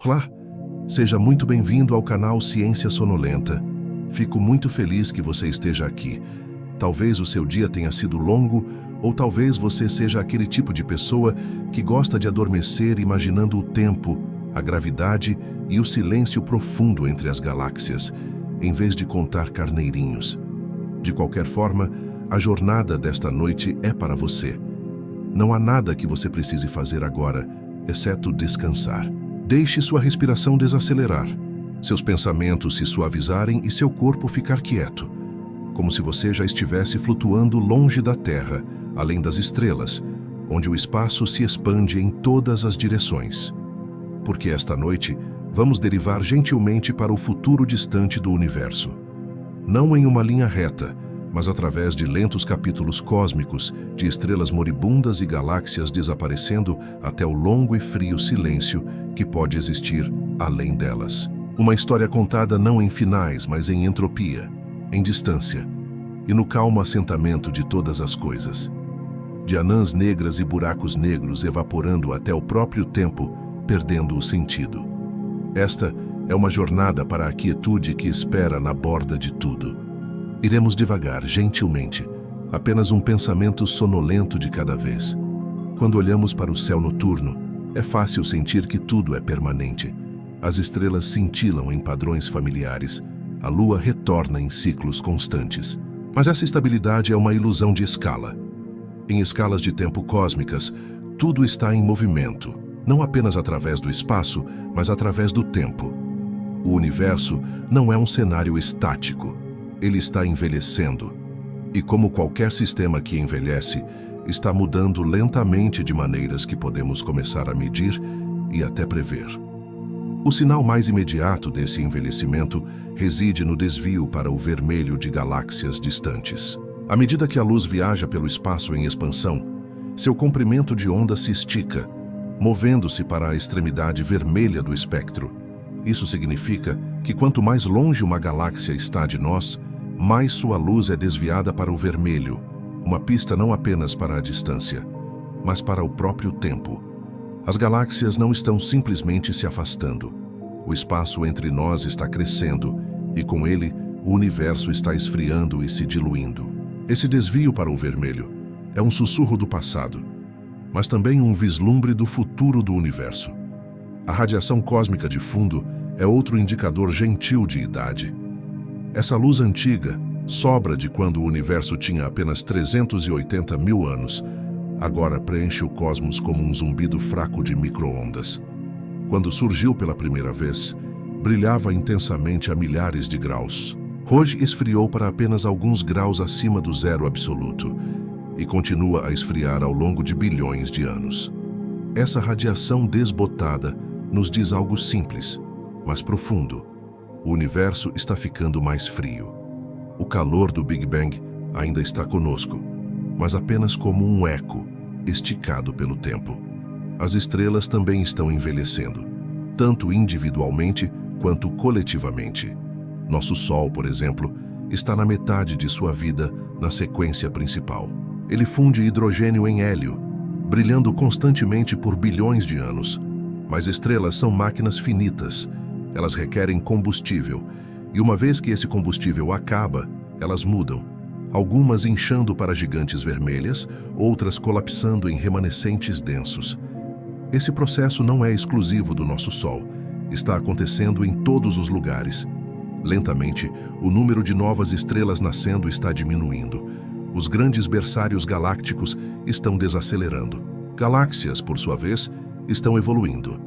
Olá, seja muito bem-vindo ao canal Ciência Sonolenta. Fico muito feliz que você esteja aqui. Talvez o seu dia tenha sido longo, ou talvez você seja aquele tipo de pessoa que gosta de adormecer imaginando o tempo, a gravidade e o silêncio profundo entre as galáxias, em vez de contar carneirinhos. De qualquer forma, a jornada desta noite é para você. Não há nada que você precise fazer agora, exceto descansar. Deixe sua respiração desacelerar, seus pensamentos se suavizarem e seu corpo ficar quieto, como se você já estivesse flutuando longe da Terra, além das estrelas, onde o espaço se expande em todas as direções. Porque esta noite vamos derivar gentilmente para o futuro distante do universo. Não em uma linha reta, mas através de lentos capítulos cósmicos, de estrelas moribundas e galáxias desaparecendo até o longo e frio silêncio que pode existir além delas. Uma história contada não em finais, mas em entropia, em distância, e no calmo assentamento de todas as coisas. De anãs negras e buracos negros evaporando até o próprio tempo, perdendo o sentido. Esta é uma jornada para a quietude que espera na borda de tudo. Iremos devagar, gentilmente, apenas um pensamento sonolento de cada vez. Quando olhamos para o céu noturno, é fácil sentir que tudo é permanente. As estrelas cintilam em padrões familiares, a lua retorna em ciclos constantes. Mas essa estabilidade é uma ilusão de escala. Em escalas de tempo cósmicas, tudo está em movimento, não apenas através do espaço, mas através do tempo. O universo não é um cenário estático. Ele está envelhecendo. E como qualquer sistema que envelhece, está mudando lentamente de maneiras que podemos começar a medir e até prever. O sinal mais imediato desse envelhecimento reside no desvio para o vermelho de galáxias distantes. À medida que a luz viaja pelo espaço em expansão, seu comprimento de onda se estica, movendo-se para a extremidade vermelha do espectro. Isso significa que quanto mais longe uma galáxia está de nós, mais sua luz é desviada para o vermelho, uma pista não apenas para a distância, mas para o próprio tempo. As galáxias não estão simplesmente se afastando. O espaço entre nós está crescendo e, com ele, o universo está esfriando e se diluindo. Esse desvio para o vermelho é um sussurro do passado, mas também um vislumbre do futuro do universo. A radiação cósmica de fundo é outro indicador gentil de idade. Essa luz antiga, sobra de quando o universo tinha apenas 380 mil anos, agora preenche o cosmos como um zumbido fraco de micro-ondas. Quando surgiu pela primeira vez, brilhava intensamente a milhares de graus. Hoje esfriou para apenas alguns graus acima do zero absoluto e continua a esfriar ao longo de bilhões de anos. Essa radiação desbotada nos diz algo simples, mas profundo. O universo está ficando mais frio. O calor do Big Bang ainda está conosco, mas apenas como um eco, esticado pelo tempo. As estrelas também estão envelhecendo, tanto individualmente quanto coletivamente. Nosso Sol, por exemplo, está na metade de sua vida na sequência principal. Ele funde hidrogênio em hélio, brilhando constantemente por bilhões de anos. Mas estrelas são máquinas finitas. Elas requerem combustível, e uma vez que esse combustível acaba, elas mudam. Algumas inchando para gigantes vermelhas, outras colapsando em remanescentes densos. Esse processo não é exclusivo do nosso Sol. Está acontecendo em todos os lugares. Lentamente, o número de novas estrelas nascendo está diminuindo. Os grandes berçários galácticos estão desacelerando. Galáxias, por sua vez, estão evoluindo.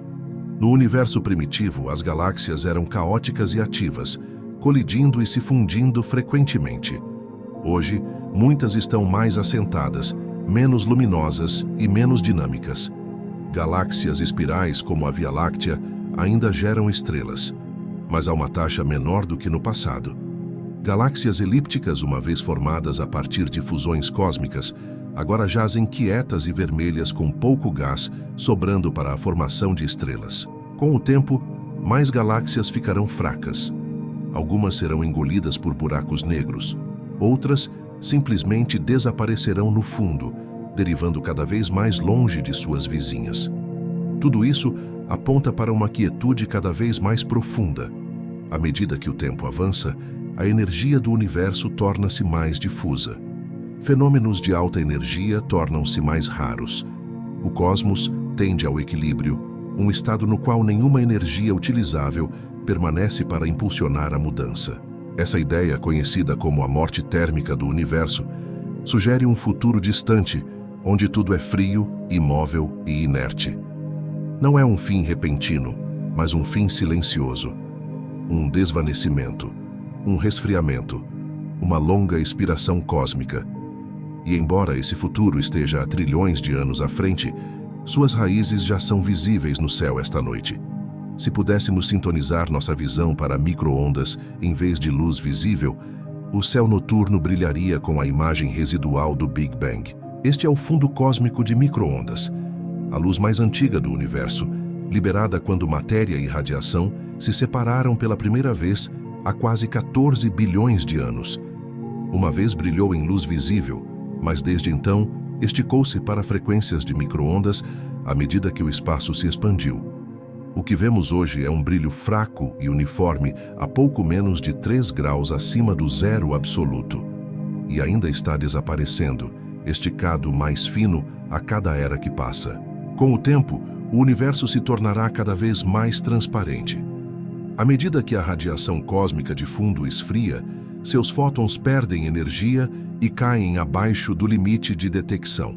No universo primitivo, as galáxias eram caóticas e ativas, colidindo e se fundindo frequentemente. Hoje, muitas estão mais assentadas, menos luminosas e menos dinâmicas. Galáxias espirais, como a Via Láctea, ainda geram estrelas, mas a uma taxa menor do que no passado. Galáxias elípticas, uma vez formadas a partir de fusões cósmicas, agora jazem quietas e vermelhas com pouco gás sobrando para a formação de estrelas. Com o tempo, mais galáxias ficarão fracas. Algumas serão engolidas por buracos negros, outras simplesmente desaparecerão no fundo, derivando cada vez mais longe de suas vizinhas. Tudo isso aponta para uma quietude cada vez mais profunda. À medida que o tempo avança, a energia do universo torna-se mais difusa. Fenômenos de alta energia tornam-se mais raros. O cosmos tende ao equilíbrio, um estado no qual nenhuma energia utilizável permanece para impulsionar a mudança. Essa ideia, conhecida como a morte térmica do universo, sugere um futuro distante, onde tudo é frio, imóvel e inerte. Não é um fim repentino, mas um fim silencioso. Um desvanecimento, um resfriamento, uma longa expiração cósmica. E embora esse futuro esteja a trilhões de anos à frente, suas raízes já são visíveis no céu esta noite. Se pudéssemos sintonizar nossa visão para micro-ondas em vez de luz visível, o céu noturno brilharia com a imagem residual do Big Bang. Este é o fundo cósmico de micro-ondas, a luz mais antiga do universo, liberada quando matéria e radiação se separaram pela primeira vez há quase 14 bilhões de anos. Uma vez brilhou em luz visível, mas desde então esticou-se para frequências de micro-ondas à medida que o espaço se expandiu. O que vemos hoje é um brilho fraco e uniforme a pouco menos de 3 graus acima do zero absoluto. E ainda está desaparecendo, esticado mais fino a cada era que passa. Com o tempo, o universo se tornará cada vez mais transparente. À medida que a radiação cósmica de fundo esfria, seus fótons perdem energia e caem abaixo do limite de detecção.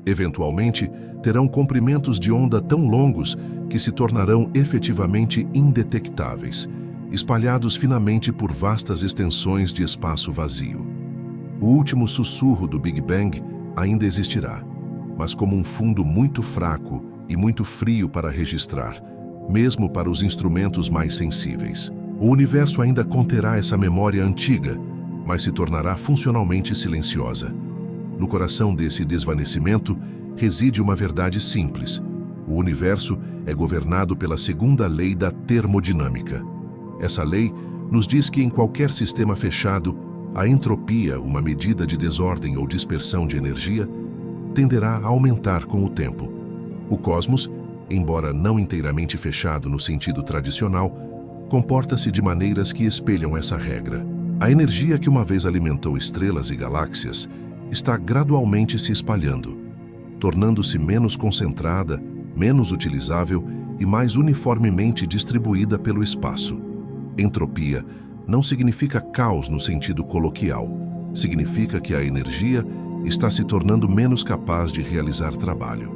Eventualmente, terão comprimentos de onda tão longos que se tornarão efetivamente indetectáveis, espalhados finamente por vastas extensões de espaço vazio. O último sussurro do Big Bang ainda existirá, mas como um fundo muito fraco e muito frio para registrar, mesmo para os instrumentos mais sensíveis. O universo ainda conterá essa memória antiga, mas se tornará funcionalmente silenciosa. No coração desse desvanecimento reside uma verdade simples. O universo é governado pela segunda lei da termodinâmica. Essa lei nos diz que em qualquer sistema fechado, a entropia, uma medida de desordem ou dispersão de energia, tenderá a aumentar com o tempo. O cosmos, embora não inteiramente fechado no sentido tradicional, comporta-se de maneiras que espelham essa regra. A energia que uma vez alimentou estrelas e galáxias está gradualmente se espalhando, tornando-se menos concentrada, menos utilizável e mais uniformemente distribuída pelo espaço. Entropia não significa caos no sentido coloquial. Significa que a energia está se tornando menos capaz de realizar trabalho.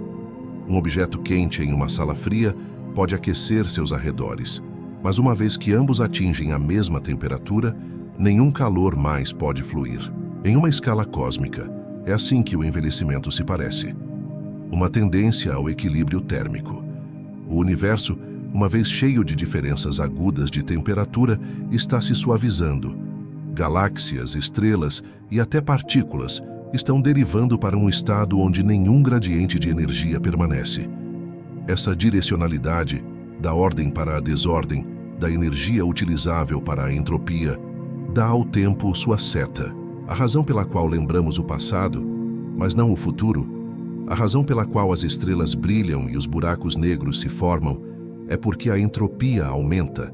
Um objeto quente em uma sala fria pode aquecer seus arredores, mas uma vez que ambos atingem a mesma temperatura, nenhum calor mais pode fluir. Em uma escala cósmica, é assim que o envelhecimento se parece. Uma tendência ao equilíbrio térmico. O universo, uma vez cheio de diferenças agudas de temperatura, está se suavizando. Galáxias, estrelas e até partículas estão derivando para um estado onde nenhum gradiente de energia permanece. Essa direcionalidade, da ordem para a desordem, da energia utilizável para a entropia, dá ao tempo sua seta. A razão pela qual lembramos o passado, mas não o futuro, a razão pela qual as estrelas brilham e os buracos negros se formam, é porque a entropia aumenta.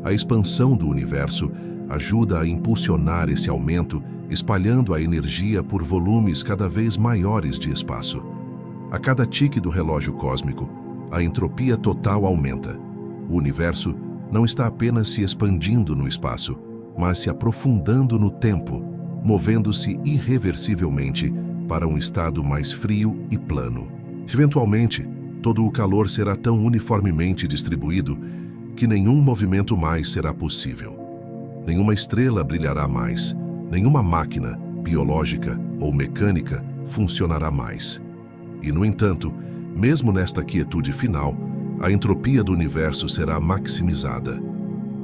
A expansão do universo ajuda a impulsionar esse aumento, espalhando a energia por volumes cada vez maiores de espaço. A cada tique do relógio cósmico, a entropia total aumenta. O universo não está apenas se expandindo no espaço, mas se aprofundando no tempo, movendo-se irreversivelmente para um estado mais frio e plano. Eventualmente, todo o calor será tão uniformemente distribuído que nenhum movimento mais será possível. Nenhuma estrela brilhará mais, nenhuma máquina, biológica ou mecânica, funcionará mais. E, no entanto, mesmo nesta quietude final, a entropia do universo será maximizada.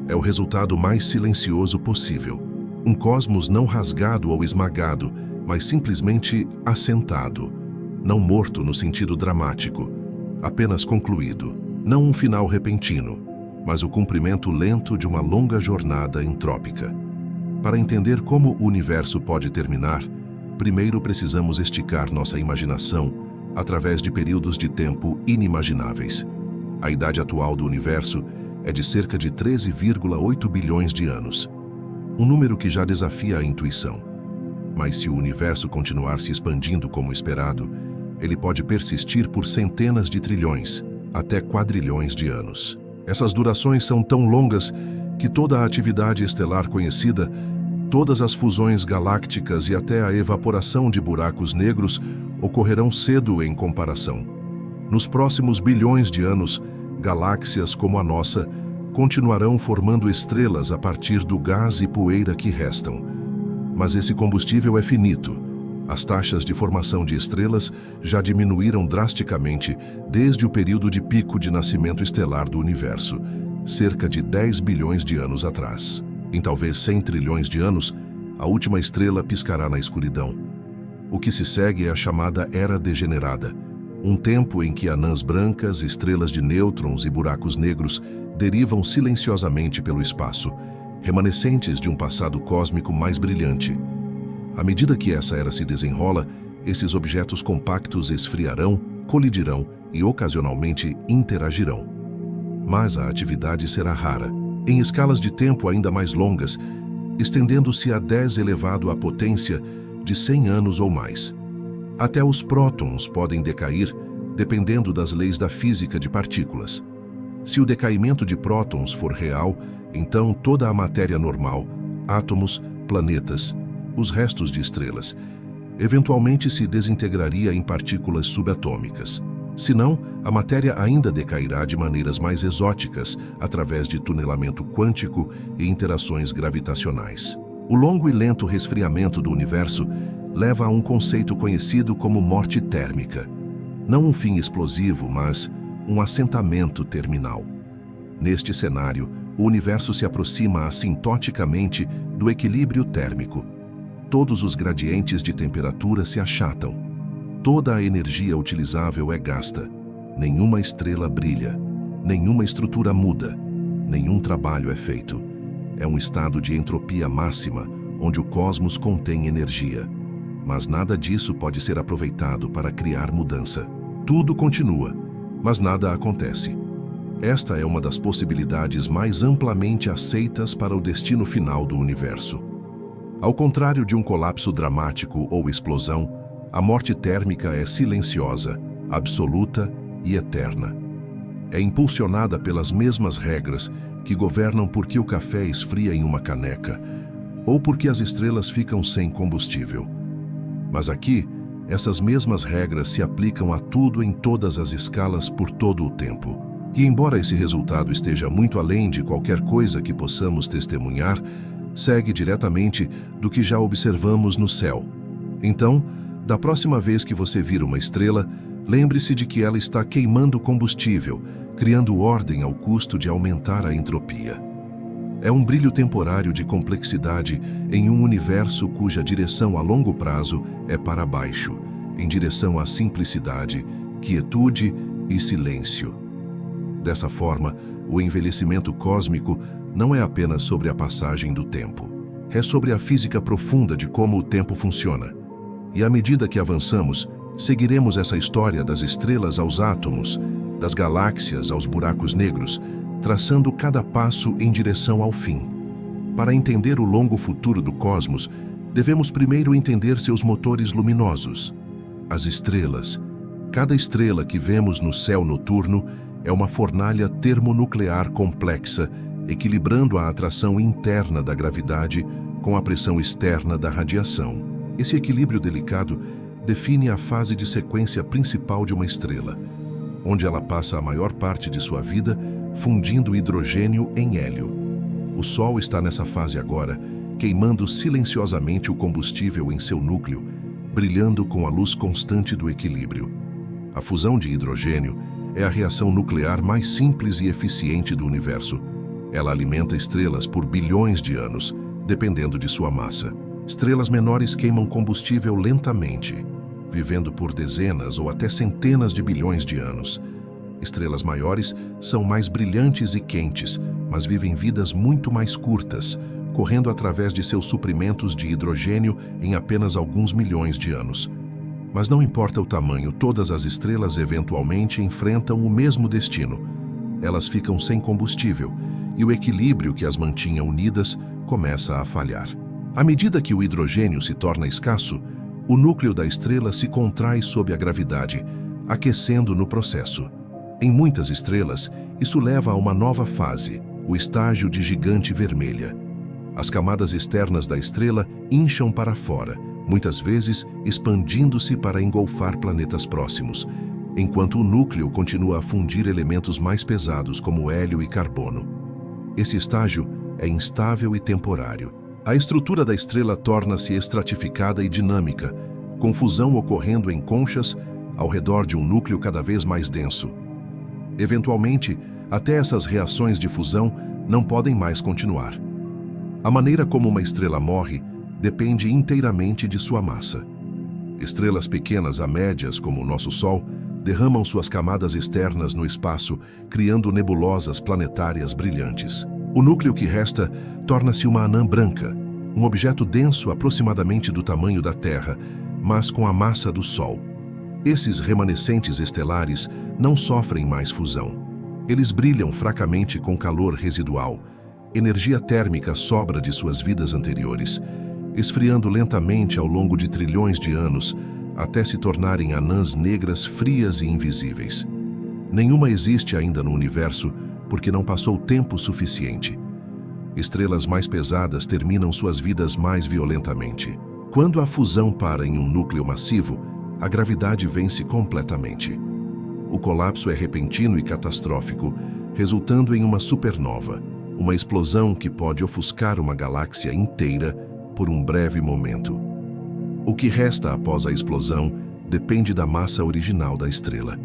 É o resultado mais silencioso possível. Um cosmos não rasgado ou esmagado, mas simplesmente assentado. Não morto no sentido dramático, apenas concluído. Não um final repentino, mas o cumprimento lento de uma longa jornada entrópica. Para entender como o universo pode terminar, primeiro precisamos esticar nossa imaginação através de períodos de tempo inimagináveis. A idade atual do universo é de cerca de 13,8 bilhões de anos, um número que já desafia a intuição. Mas se o universo continuar se expandindo como esperado, ele pode persistir por centenas de trilhões, até quadrilhões de anos. Essas durações são tão longas que toda a atividade estelar conhecida, todas as fusões galácticas e até a evaporação de buracos negros ocorrerão cedo em comparação. Nos próximos bilhões de anos, galáxias como a nossa continuarão formando estrelas a partir do gás e poeira que restam. Mas esse combustível é finito. As taxas de formação de estrelas já diminuíram drasticamente desde o período de pico de nascimento estelar do universo, cerca de 10 bilhões de anos atrás. Em talvez 100 trilhões de anos, a última estrela piscará na escuridão. O que se segue é a chamada Era Degenerada, um tempo em que anãs brancas, estrelas de nêutrons e buracos negros derivam silenciosamente pelo espaço, remanescentes de um passado cósmico mais brilhante. À medida que essa era se desenrola, esses objetos compactos esfriarão, colidirão e ocasionalmente interagirão. Mas a atividade será rara, em escalas de tempo ainda mais longas, estendendo-se a 10 elevado à potência de 100 anos ou mais. Até os prótons podem decair, dependendo das leis da física de partículas. Se o decaimento de prótons for real, então toda a matéria normal, átomos, planetas, os restos de estrelas, eventualmente se desintegraria em partículas subatômicas. Se não, a matéria ainda decairá de maneiras mais exóticas, através de tunelamento quântico e interações gravitacionais. O longo e lento resfriamento do universo leva a um conceito conhecido como morte térmica. Não um fim explosivo, mas um assentamento terminal. Neste cenário, o universo se aproxima assintoticamente do equilíbrio térmico. Todos os gradientes de temperatura se achatam. Toda a energia utilizável é gasta. Nenhuma estrela brilha. Nenhuma estrutura muda. Nenhum trabalho é feito. É um estado de entropia máxima, onde o cosmos contém energia. Mas nada disso pode ser aproveitado para criar mudança. Tudo continua, mas nada acontece. Esta é uma das possibilidades mais amplamente aceitas para o destino final do universo. Ao contrário de um colapso dramático ou explosão, a morte térmica é silenciosa, absoluta e eterna. É impulsionada pelas mesmas regras que governam por que o café esfria em uma caneca ou porque as estrelas ficam sem combustível. Mas aqui, essas mesmas regras se aplicam a tudo em todas as escalas por todo o tempo. E embora esse resultado esteja muito além de qualquer coisa que possamos testemunhar, segue diretamente do que já observamos no céu. Então, da próxima vez que você vir uma estrela, lembre-se de que ela está queimando combustível, criando ordem ao custo de aumentar a entropia. É um brilho temporário de complexidade em um universo cuja direção a longo prazo é para baixo, em direção à simplicidade, quietude e silêncio. Dessa forma, o envelhecimento cósmico não é apenas sobre a passagem do tempo. É sobre a física profunda de como o tempo funciona. E à medida que avançamos, seguiremos essa história das estrelas aos átomos, das galáxias aos buracos negros, traçando cada passo em direção ao fim. Para entender o longo futuro do cosmos, devemos primeiro entender seus motores luminosos. As estrelas. Cada estrela que vemos no céu noturno é uma fornalha termonuclear complexa, equilibrando a atração interna da gravidade com a pressão externa da radiação. Esse equilíbrio delicado define a fase de sequência principal de uma estrela, onde ela passa a maior parte de sua vida fundindo hidrogênio em hélio. O Sol está nessa fase agora, queimando silenciosamente o combustível em seu núcleo, brilhando com a luz constante do equilíbrio. A fusão de hidrogênio é a reação nuclear mais simples e eficiente do universo. Ela alimenta estrelas por bilhões de anos, dependendo de sua massa. Estrelas menores queimam combustível lentamente, vivendo por dezenas ou até centenas de bilhões de anos. Estrelas maiores são mais brilhantes e quentes, mas vivem vidas muito mais curtas, correndo através de seus suprimentos de hidrogênio em apenas alguns milhões de anos. Mas não importa o tamanho, todas as estrelas eventualmente enfrentam o mesmo destino. Elas ficam sem combustível e o equilíbrio que as mantinha unidas começa a falhar. À medida que o hidrogênio se torna escasso, o núcleo da estrela se contrai sob a gravidade, aquecendo no processo. Em muitas estrelas, isso leva a uma nova fase, o estágio de gigante vermelha. As camadas externas da estrela incham para fora, muitas vezes expandindo-se para engolfar planetas próximos, enquanto o núcleo continua a fundir elementos mais pesados como hélio e carbono. Esse estágio é instável e temporário. A estrutura da estrela torna-se estratificada e dinâmica, com fusão ocorrendo em conchas ao redor de um núcleo cada vez mais denso. Eventualmente, até essas reações de fusão não podem mais continuar. A maneira como uma estrela morre depende inteiramente de sua massa. Estrelas pequenas a médias, como o nosso Sol, derramam suas camadas externas no espaço, criando nebulosas planetárias brilhantes. O núcleo que resta torna-se uma anã branca, um objeto denso aproximadamente do tamanho da Terra, mas com a massa do Sol. Esses remanescentes estelares não sofrem mais fusão. Eles brilham fracamente com calor residual. Energia térmica sobra de suas vidas anteriores, esfriando lentamente ao longo de trilhões de anos, até se tornarem anãs negras frias e invisíveis. Nenhuma existe ainda no universo porque não passou tempo suficiente. Estrelas mais pesadas terminam suas vidas mais violentamente. Quando a fusão para em um núcleo massivo, a gravidade vence completamente. O colapso é repentino e catastrófico, resultando em uma supernova, uma explosão que pode ofuscar uma galáxia inteira por um breve momento. O que resta após a explosão depende da massa original da estrela.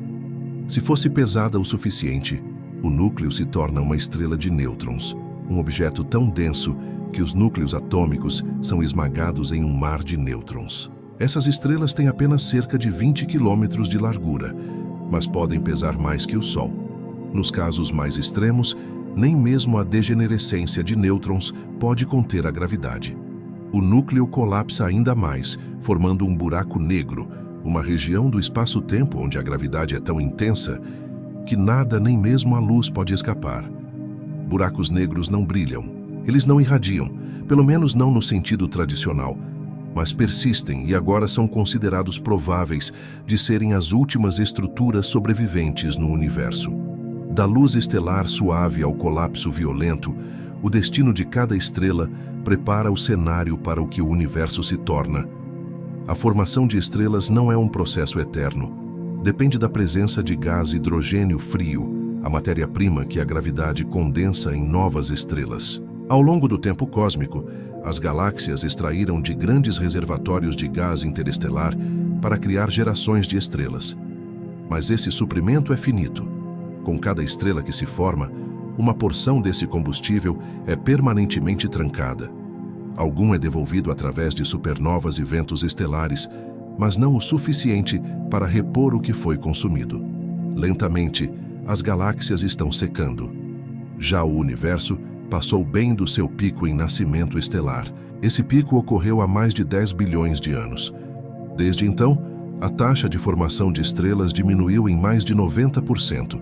Se fosse pesada o suficiente, o núcleo se torna uma estrela de nêutrons, um objeto tão denso que os núcleos atômicos são esmagados em um mar de nêutrons. Essas estrelas têm apenas cerca de 20 quilômetros de largura, mas podem pesar mais que o Sol. Nos casos mais extremos, nem mesmo a degenerescência de nêutrons pode conter a gravidade. O núcleo colapsa ainda mais, formando um buraco negro, uma região do espaço-tempo onde a gravidade é tão intensa que nada, nem mesmo a luz, pode escapar. Buracos negros não brilham, eles não irradiam, pelo menos não no sentido tradicional, mas persistem e agora são considerados prováveis de serem as últimas estruturas sobreviventes no universo. Da luz estelar suave ao colapso violento, o destino de cada estrela prepara o cenário para o que o universo se torna. A formação de estrelas não é um processo eterno. Depende da presença de gás hidrogênio frio, a matéria-prima que a gravidade condensa em novas estrelas. Ao longo do tempo cósmico, as galáxias extraíram de grandes reservatórios de gás interestelar para criar gerações de estrelas. Mas esse suprimento é finito. Com cada estrela que se forma, uma porção desse combustível é permanentemente trancada. Algum é devolvido através de supernovas e ventos estelares, mas não o suficiente para repor o que foi consumido. Lentamente, as galáxias estão secando. Já o universo passou bem do seu pico em nascimento estelar. Esse pico ocorreu há mais de 10 bilhões de anos. Desde então, a taxa de formação de estrelas diminuiu em mais de 90%.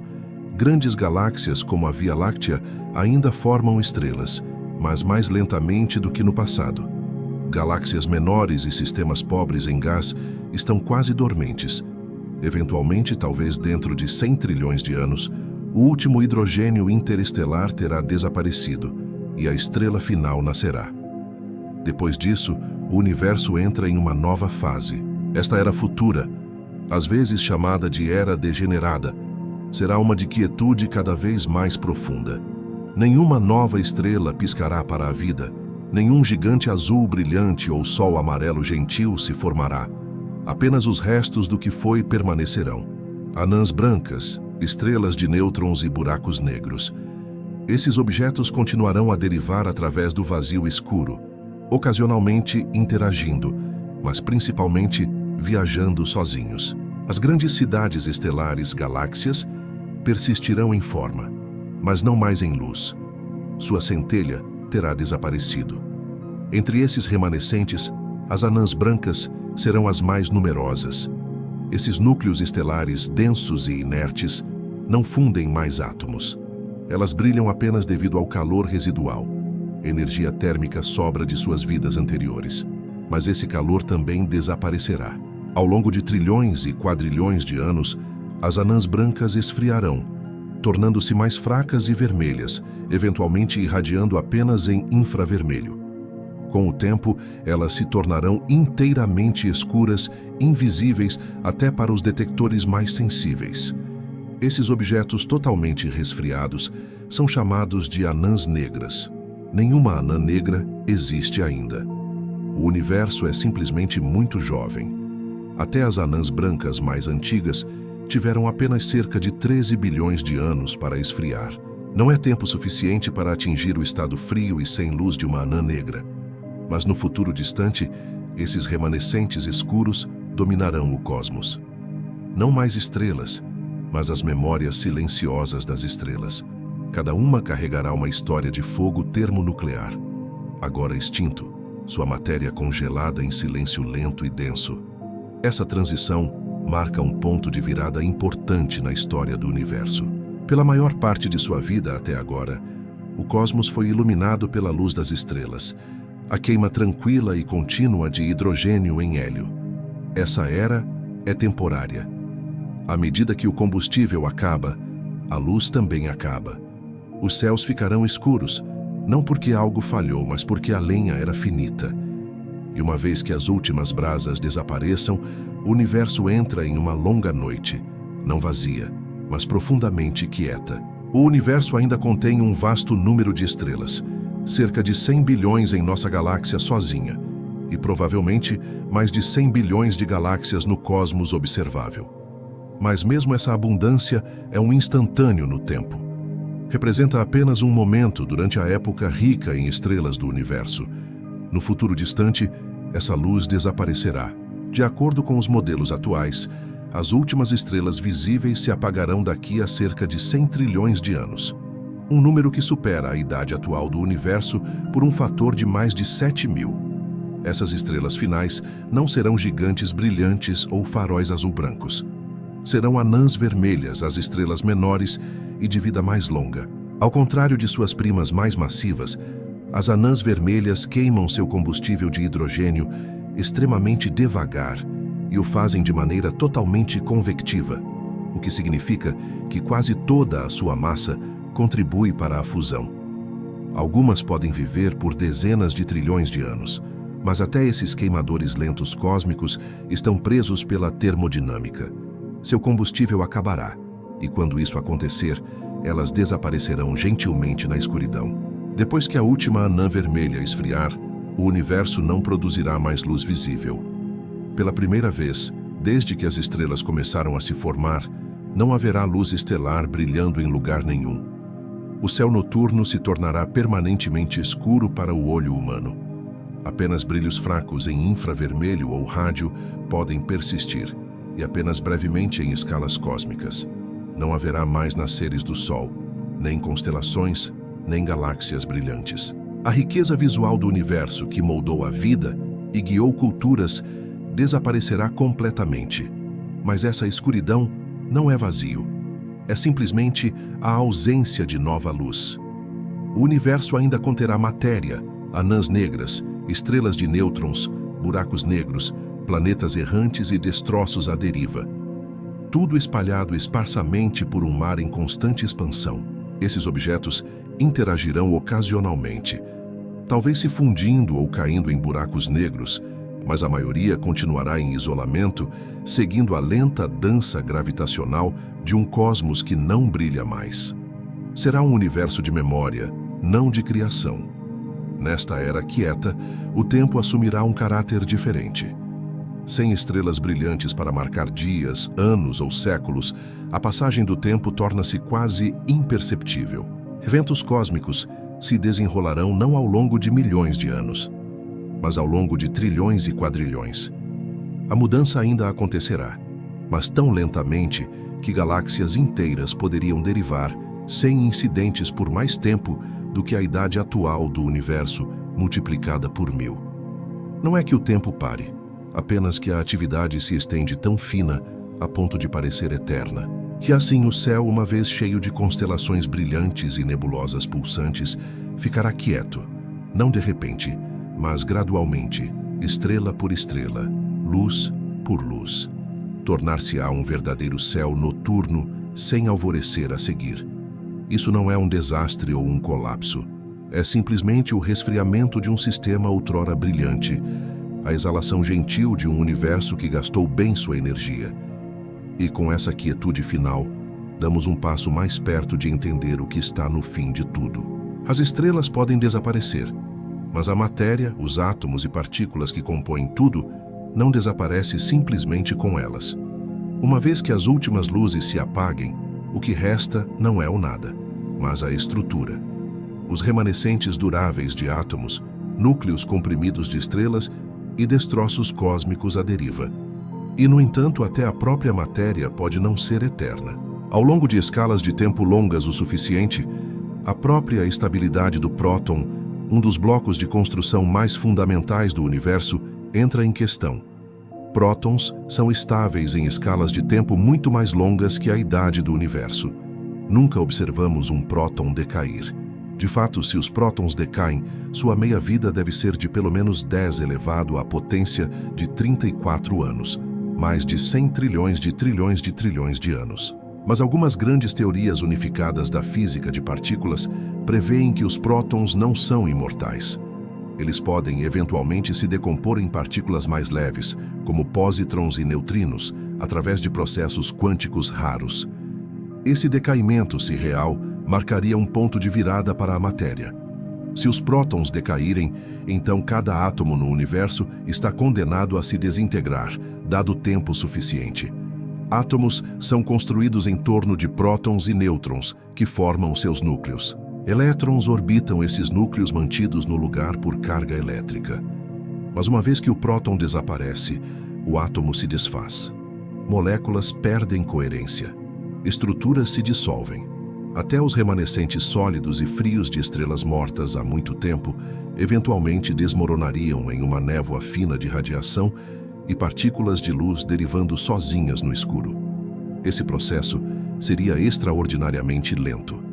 Grandes galáxias como a Via Láctea ainda formam estrelas, mas mais lentamente do que no passado. Galáxias menores e sistemas pobres em gás estão quase dormentes. Eventualmente, talvez dentro de 100 trilhões de anos, o último hidrogênio interestelar terá desaparecido e a estrela final nascerá. Depois disso, o universo entra em uma nova fase. Esta era futura, às vezes chamada de Era Degenerada, será uma de quietude cada vez mais profunda. Nenhuma nova estrela piscará para a vida, nenhum gigante azul brilhante ou sol amarelo gentil se formará. Apenas os restos do que foi permanecerão. Anãs brancas, estrelas de nêutrons e buracos negros. Esses objetos continuarão a derivar através do vazio escuro, ocasionalmente interagindo, mas principalmente viajando sozinhos. As grandes cidades estelares, galáxias, persistirão em forma, mas não mais em luz. Sua centelha terá desaparecido. Entre esses remanescentes, as anãs brancas serão as mais numerosas. Esses núcleos estelares densos e inertes não fundem mais átomos. Elas brilham apenas devido ao calor residual. Energia térmica sobra de suas vidas anteriores. Mas esse calor também desaparecerá. Ao longo de trilhões e quadrilhões de anos, as anãs brancas esfriarão, tornando-se mais fracas e vermelhas, eventualmente irradiando apenas em infravermelho. Com o tempo, elas se tornarão inteiramente escuras, invisíveis até para os detectores mais sensíveis. Esses objetos totalmente resfriados são chamados de anãs negras. Nenhuma anã negra existe ainda. O universo é simplesmente muito jovem. Até as anãs brancas mais antigas tiveram apenas cerca de 13 bilhões de anos para esfriar. Não é tempo suficiente para atingir o estado frio e sem luz de uma anã negra. Mas no futuro distante, esses remanescentes escuros dominarão o cosmos. Não mais estrelas, mas as memórias silenciosas das estrelas. Cada uma carregará uma história de fogo termonuclear. Agora extinto, sua matéria congelada em silêncio lento e denso. Essa transição marca um ponto de virada importante na história do universo. Pela maior parte de sua vida até agora, o cosmos foi iluminado pela luz das estrelas, a queima tranquila e contínua de hidrogênio em hélio. Essa era é temporária. À medida que o combustível acaba, a luz também acaba. Os céus ficarão escuros, não porque algo falhou, mas porque a lenha era finita. E uma vez que as últimas brasas desapareçam, o universo entra em uma longa noite, não vazia, mas profundamente quieta. O universo ainda contém um vasto número de estrelas, cerca de 100 bilhões em nossa galáxia sozinha, e provavelmente mais de 100 bilhões de galáxias no cosmos observável. Mas mesmo essa abundância é um instantâneo no tempo. Representa apenas um momento durante a época rica em estrelas do universo. No futuro distante, essa luz desaparecerá. De acordo com os modelos atuais, as últimas estrelas visíveis se apagarão daqui a cerca de 100 trilhões de anos. Um número que supera a idade atual do universo por um fator de mais de 7.000. Essas estrelas finais não serão gigantes brilhantes ou faróis azul-brancos. Serão anãs vermelhas, as estrelas menores e de vida mais longa. Ao contrário de suas primas mais massivas, as anãs vermelhas queimam seu combustível de hidrogênio extremamente devagar e o fazem de maneira totalmente convectiva, o que significa que quase toda a sua massa contribui para a fusão. Algumas podem viver por dezenas de trilhões de anos, mas até esses queimadores lentos cósmicos estão presos pela termodinâmica. Seu combustível acabará, e quando isso acontecer, elas desaparecerão gentilmente na escuridão. Depois que a última anã vermelha esfriar, o universo não produzirá mais luz visível. Pela primeira vez, desde que as estrelas começaram a se formar, não haverá luz estelar brilhando em lugar nenhum. O céu noturno se tornará permanentemente escuro para o olho humano. Apenas brilhos fracos em infravermelho ou rádio podem persistir, e apenas brevemente em escalas cósmicas. Não haverá mais nasceres do Sol, nem constelações, nem galáxias brilhantes. A riqueza visual do universo que moldou a vida e guiou culturas desaparecerá completamente. Mas essa escuridão não é vazio. É simplesmente a ausência de nova luz. O universo ainda conterá matéria, anãs negras, estrelas de nêutrons, buracos negros, planetas errantes e destroços à deriva. Tudo espalhado esparsamente por um mar em constante expansão. Esses objetos interagirão ocasionalmente, talvez se fundindo ou caindo em buracos negros, mas a maioria continuará em isolamento, seguindo a lenta dança gravitacional de um cosmos que não brilha mais. Será um universo de memória, não de criação. Nesta era quieta, o tempo assumirá um caráter diferente. Sem estrelas brilhantes para marcar dias, anos ou séculos, a passagem do tempo torna-se quase imperceptível. Eventos cósmicos se desenrolarão não ao longo de milhões de anos, mas ao longo de trilhões e quadrilhões. A mudança ainda acontecerá, mas tão lentamente que galáxias inteiras poderiam derivar sem incidentes por mais tempo do que a idade atual do universo multiplicada por 1000. Não é que o tempo pare, apenas que a atividade se estende tão fina a ponto de parecer eterna. E assim o céu, uma vez cheio de constelações brilhantes e nebulosas pulsantes, ficará quieto, não de repente, mas gradualmente, estrela por estrela, luz por luz. Tornar-se-á um verdadeiro céu noturno, sem alvorecer a seguir. Isso não é um desastre ou um colapso. É simplesmente o resfriamento de um sistema outrora brilhante, a exalação gentil de um universo que gastou bem sua energia. E com essa quietude final, damos um passo mais perto de entender o que está no fim de tudo. As estrelas podem desaparecer, mas a matéria, os átomos e partículas que compõem tudo, não desaparece simplesmente com elas. Uma vez que as últimas luzes se apaguem, o que resta não é o nada, mas a estrutura. Os remanescentes duráveis de átomos, núcleos comprimidos de estrelas e destroços cósmicos à deriva. E, no entanto, até a própria matéria pode não ser eterna. Ao longo de escalas de tempo longas o suficiente, a própria estabilidade do próton, um dos blocos de construção mais fundamentais do universo, entra em questão. Prótons são estáveis em escalas de tempo muito mais longas que a idade do universo. Nunca observamos um próton decair. De fato, se os prótons decaem, sua meia-vida deve ser de pelo menos 10 elevado à potência de 34 anos, mais de 100 trilhões de trilhões de trilhões de anos. Mas algumas grandes teorias unificadas da física de partículas prevêem que os prótons não são imortais. Eles podem eventualmente se decompor em partículas mais leves, como pósitrons e neutrinos, através de processos quânticos raros. Esse decaimento, se real, marcaria um ponto de virada para a matéria. Se os prótons decaírem, então cada átomo no universo está condenado a se desintegrar, dado tempo suficiente. Átomos são construídos em torno de prótons e nêutrons, que formam seus núcleos. Elétrons orbitam esses núcleos mantidos no lugar por carga elétrica. Mas uma vez que o próton desaparece, o átomo se desfaz. Moléculas perdem coerência. Estruturas se dissolvem. Até os remanescentes sólidos e frios de estrelas mortas há muito tempo, eventualmente desmoronariam em uma névoa fina de radiação e partículas de luz derivando sozinhas no escuro. Esse processo seria extraordinariamente lento.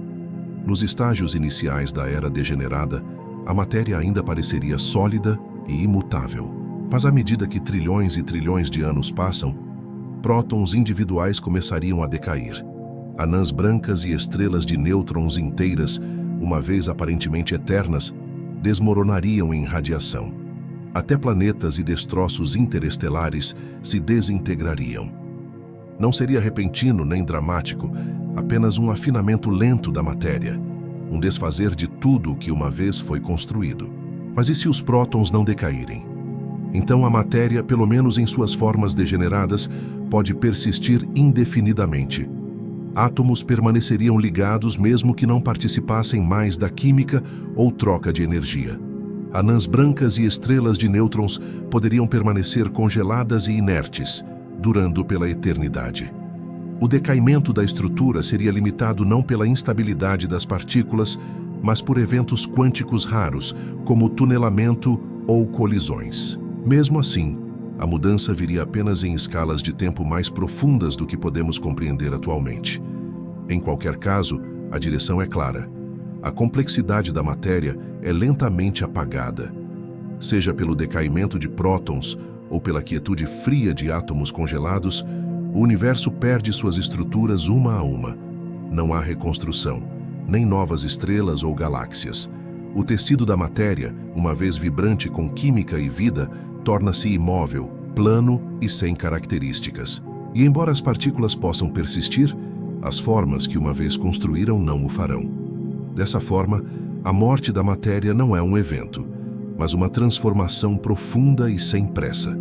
Nos estágios iniciais da era degenerada, a matéria ainda pareceria sólida e imutável. Mas à medida que trilhões e trilhões de anos passam, prótons individuais começariam a decair. Anãs brancas e estrelas de nêutrons inteiras, uma vez aparentemente eternas, desmoronariam em radiação. Até planetas e destroços interestelares se desintegrariam. Não seria repentino nem dramático, apenas um afinamento lento da matéria, um desfazer de tudo o que uma vez foi construído. Mas e se os prótons não decaírem? Então a matéria, pelo menos em suas formas degeneradas, pode persistir indefinidamente. Átomos permaneceriam ligados mesmo que não participassem mais da química ou troca de energia. Anãs brancas e estrelas de nêutrons poderiam permanecer congeladas e inertes, durando pela eternidade. O decaimento da estrutura seria limitado não pela instabilidade das partículas, mas por eventos quânticos raros, como tunelamento ou colisões. Mesmo assim, a mudança viria apenas em escalas de tempo mais profundas do que podemos compreender atualmente. Em qualquer caso, a direção é clara. A complexidade da matéria é lentamente apagada. Seja pelo decaimento de prótons ou pela quietude fria de átomos congelados, o universo perde suas estruturas uma a uma. Não há reconstrução, nem novas estrelas ou galáxias. O tecido da matéria, uma vez vibrante com química e vida, torna-se imóvel, plano e sem características. E embora as partículas possam persistir, as formas que uma vez construíram não o farão. Dessa forma, a morte da matéria não é um evento, mas uma transformação profunda e sem pressa.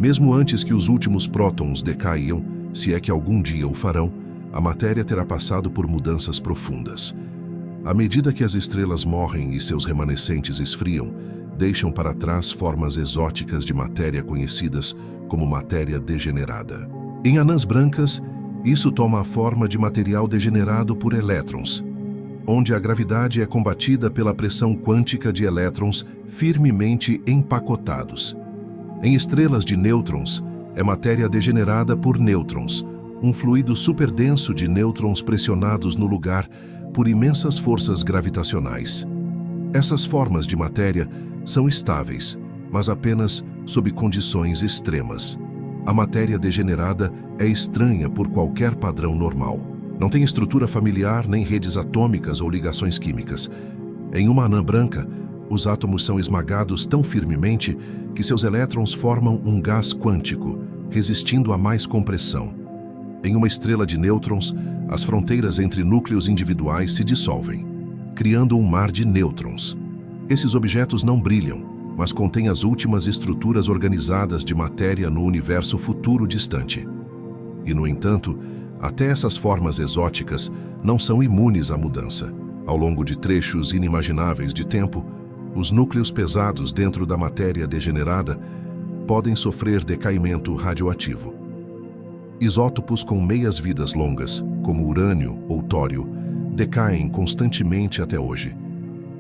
Mesmo antes que os últimos prótons decaiam, se é que algum dia o farão, a matéria terá passado por mudanças profundas. À medida que as estrelas morrem e seus remanescentes esfriam, deixam para trás formas exóticas de matéria conhecidas como matéria degenerada. Em anãs brancas, isso toma a forma de material degenerado por elétrons, onde a gravidade é combatida pela pressão quântica de elétrons firmemente empacotados. Em estrelas de nêutrons, é matéria degenerada por nêutrons, um fluido superdenso de nêutrons pressionados no lugar por imensas forças gravitacionais. Essas formas de matéria são estáveis, mas apenas sob condições extremas. A matéria degenerada é estranha por qualquer padrão normal. Não tem estrutura familiar, nem redes atômicas ou ligações químicas. Em uma anã branca, os átomos são esmagados tão firmemente que seus elétrons formam um gás quântico, resistindo a mais compressão. Em uma estrela de nêutrons, as fronteiras entre núcleos individuais se dissolvem, criando um mar de nêutrons. Esses objetos não brilham, mas contêm as últimas estruturas organizadas de matéria no universo futuro distante. E, no entanto, até essas formas exóticas não são imunes à mudança. Ao longo de trechos inimagináveis de tempo, os núcleos pesados dentro da matéria degenerada podem sofrer decaimento radioativo. Isótopos com meias-vidas longas, como urânio ou tório, decaem constantemente até hoje.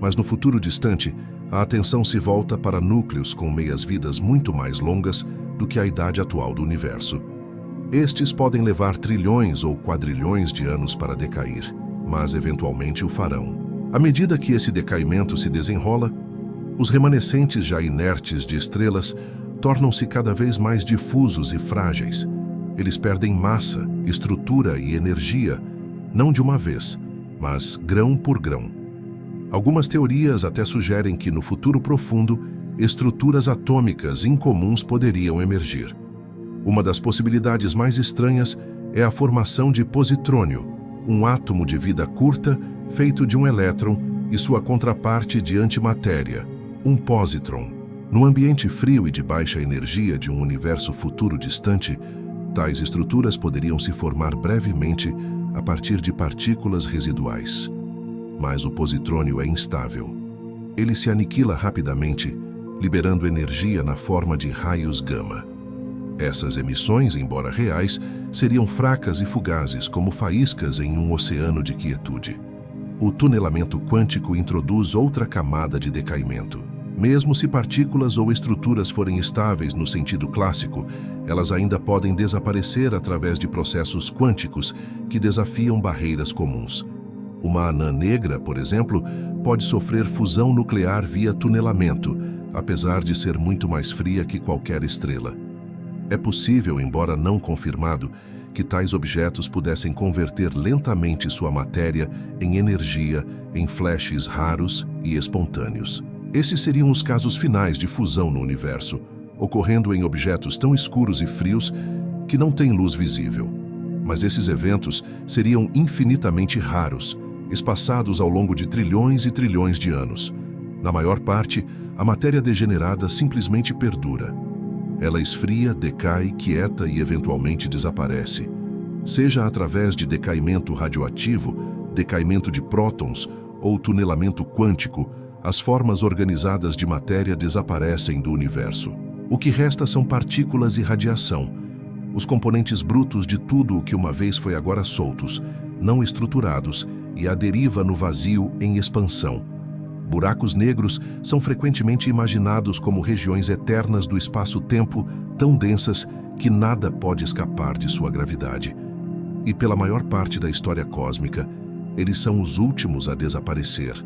Mas no futuro distante, a atenção se volta para núcleos com meias-vidas muito mais longas do que a idade atual do universo. Estes podem levar trilhões ou quadrilhões de anos para decair, mas eventualmente o farão. À medida que esse decaimento se desenrola, os remanescentes já inertes de estrelas tornam-se cada vez mais difusos e frágeis. Eles perdem massa, estrutura e energia, não de uma vez, mas grão por grão. Algumas teorias até sugerem que no futuro profundo, estruturas atômicas incomuns poderiam emergir. Uma das possibilidades mais estranhas é a formação de positrônio, um átomo de vida curta feito de um elétron e sua contraparte de antimatéria, um pósitron. No ambiente frio e de baixa energia de um universo futuro distante, tais estruturas poderiam se formar brevemente a partir de partículas residuais. Mas o positrônio é instável. Ele se aniquila rapidamente, liberando energia na forma de raios gama. Essas emissões, embora reais, seriam fracas e fugazes como faíscas em um oceano de quietude. O tunelamento quântico introduz outra camada de decaimento. Mesmo se partículas ou estruturas forem estáveis no sentido clássico, elas ainda podem desaparecer através de processos quânticos que desafiam barreiras comuns. Uma anã negra, por exemplo, pode sofrer fusão nuclear via tunelamento, apesar de ser muito mais fria que qualquer estrela. É possível, embora não confirmado, que tais objetos pudessem converter lentamente sua matéria em energia em flashes raros e espontâneos. Esses seriam os casos finais de fusão no universo, ocorrendo em objetos tão escuros e frios que não têm luz visível. Mas esses eventos seriam infinitamente raros, espaçados ao longo de trilhões e trilhões de anos. Na maior parte, a matéria degenerada simplesmente perdura. Ela esfria, decai, quieta e eventualmente desaparece. Seja através de decaimento radioativo, decaimento de prótons ou tunelamento quântico, as formas organizadas de matéria desaparecem do universo. O que resta são partículas e radiação, os componentes brutos de tudo o que uma vez foi agora soltos, não estruturados e à deriva no vazio em expansão. Buracos negros são frequentemente imaginados como regiões eternas do espaço-tempo tão densas que nada pode escapar de sua gravidade. E pela maior parte da história cósmica, eles são os últimos a desaparecer.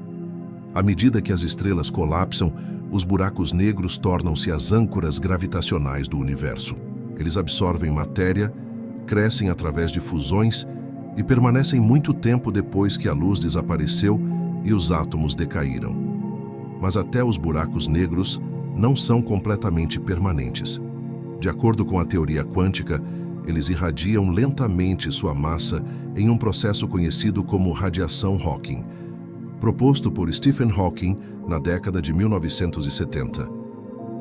À medida que as estrelas colapsam, os buracos negros tornam-se as âncoras gravitacionais do universo. Eles absorvem matéria, crescem através de fusões e permanecem muito tempo depois que a luz desapareceu e os átomos decaíram. Mas até os buracos negros não são completamente permanentes. De acordo com a teoria quântica, eles irradiam lentamente sua massa em um processo conhecido como radiação Hawking, proposto por Stephen Hawking na década de 1970.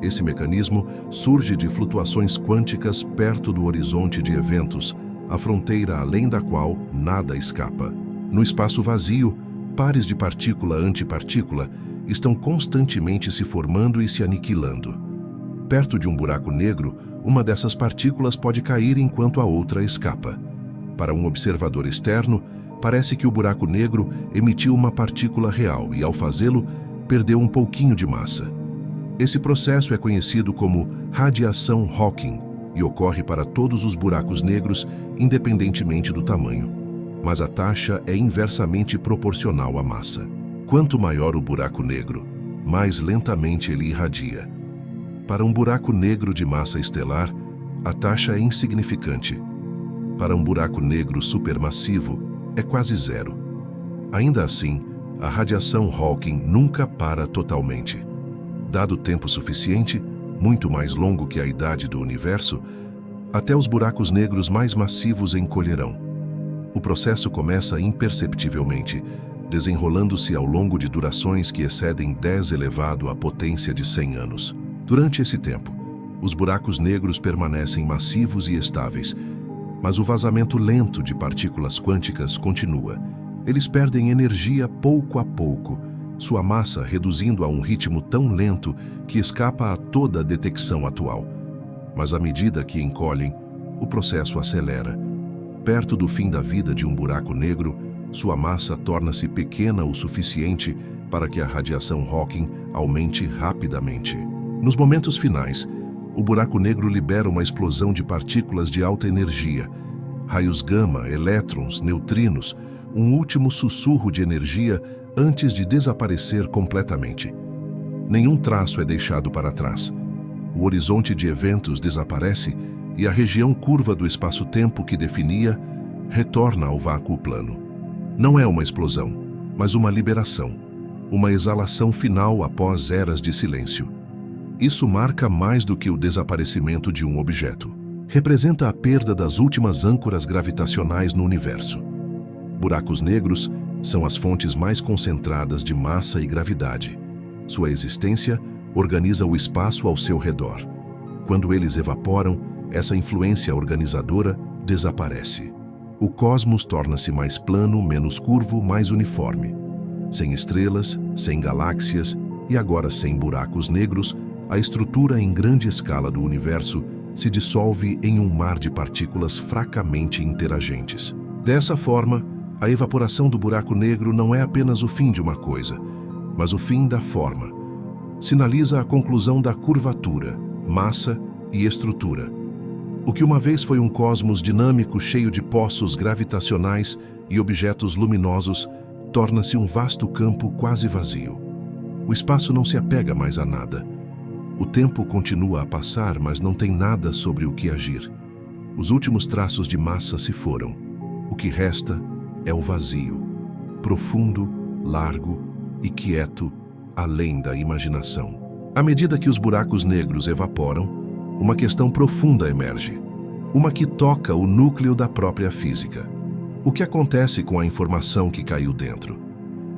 Esse mecanismo surge de flutuações quânticas perto do horizonte de eventos, a fronteira além da qual nada escapa. No espaço vazio, pares de partícula-antipartícula estão constantemente se formando e se aniquilando. Perto de um buraco negro, uma dessas partículas pode cair enquanto a outra escapa. Para um observador externo, parece que o buraco negro emitiu uma partícula real e, ao fazê-lo, perdeu um pouquinho de massa. Esse processo é conhecido como radiação Hawking, e ocorre para todos os buracos negros, independentemente do tamanho. Mas a taxa é inversamente proporcional à massa. Quanto maior o buraco negro, mais lentamente ele irradia. Para um buraco negro de massa estelar, a taxa é insignificante. Para um buraco negro supermassivo, é quase zero. Ainda assim, a radiação Hawking nunca para totalmente. Dado tempo suficiente, muito mais longo que a idade do universo, até os buracos negros mais massivos encolherão. O processo começa imperceptivelmente, desenrolando-se ao longo de durações que excedem 10 elevado à potência de 100 anos. Durante esse tempo, os buracos negros permanecem massivos e estáveis, mas o vazamento lento de partículas quânticas continua. Eles perdem energia pouco a pouco, sua massa reduzindo a um ritmo tão lento que escapa a toda a detecção atual. Mas à medida que encolhem, o processo acelera. Perto do fim da vida de um buraco negro, sua massa torna-se pequena o suficiente para que a radiação Hawking aumente rapidamente. Nos momentos finais, o buraco negro libera uma explosão de partículas de alta energia, raios gama, elétrons, neutrinos, um último sussurro de energia antes de desaparecer completamente. Nenhum traço é deixado para trás. O horizonte de eventos desaparece e a região curva do espaço-tempo que definia retorna ao vácuo plano. Não é uma explosão, mas uma liberação, uma exalação final após eras de silêncio. Isso marca mais do que o desaparecimento de um objeto. Representa a perda das últimas âncoras gravitacionais no universo. Buracos negros são as fontes mais concentradas de massa e gravidade. Sua existência organiza o espaço ao seu redor. Quando eles evaporam, essa influência organizadora desaparece. O cosmos torna-se mais plano, menos curvo, mais uniforme. Sem estrelas, sem galáxias e agora sem buracos negros, a estrutura em grande escala do universo se dissolve em um mar de partículas fracamente interagentes. Dessa forma, a evaporação do buraco negro não é apenas o fim de uma coisa, mas o fim da forma. Sinaliza a conclusão da curvatura, massa e estrutura. O que uma vez foi um cosmos dinâmico cheio de poços gravitacionais e objetos luminosos, torna-se um vasto campo quase vazio. O espaço não se apega mais a nada. O tempo continua a passar, mas não tem nada sobre o que agir. Os últimos traços de massa se foram. O que resta é o vazio, profundo, largo e quieto, além da imaginação. À medida que os buracos negros evaporam, uma questão profunda emerge, uma que toca o núcleo da própria física. O que acontece com a informação que caiu dentro?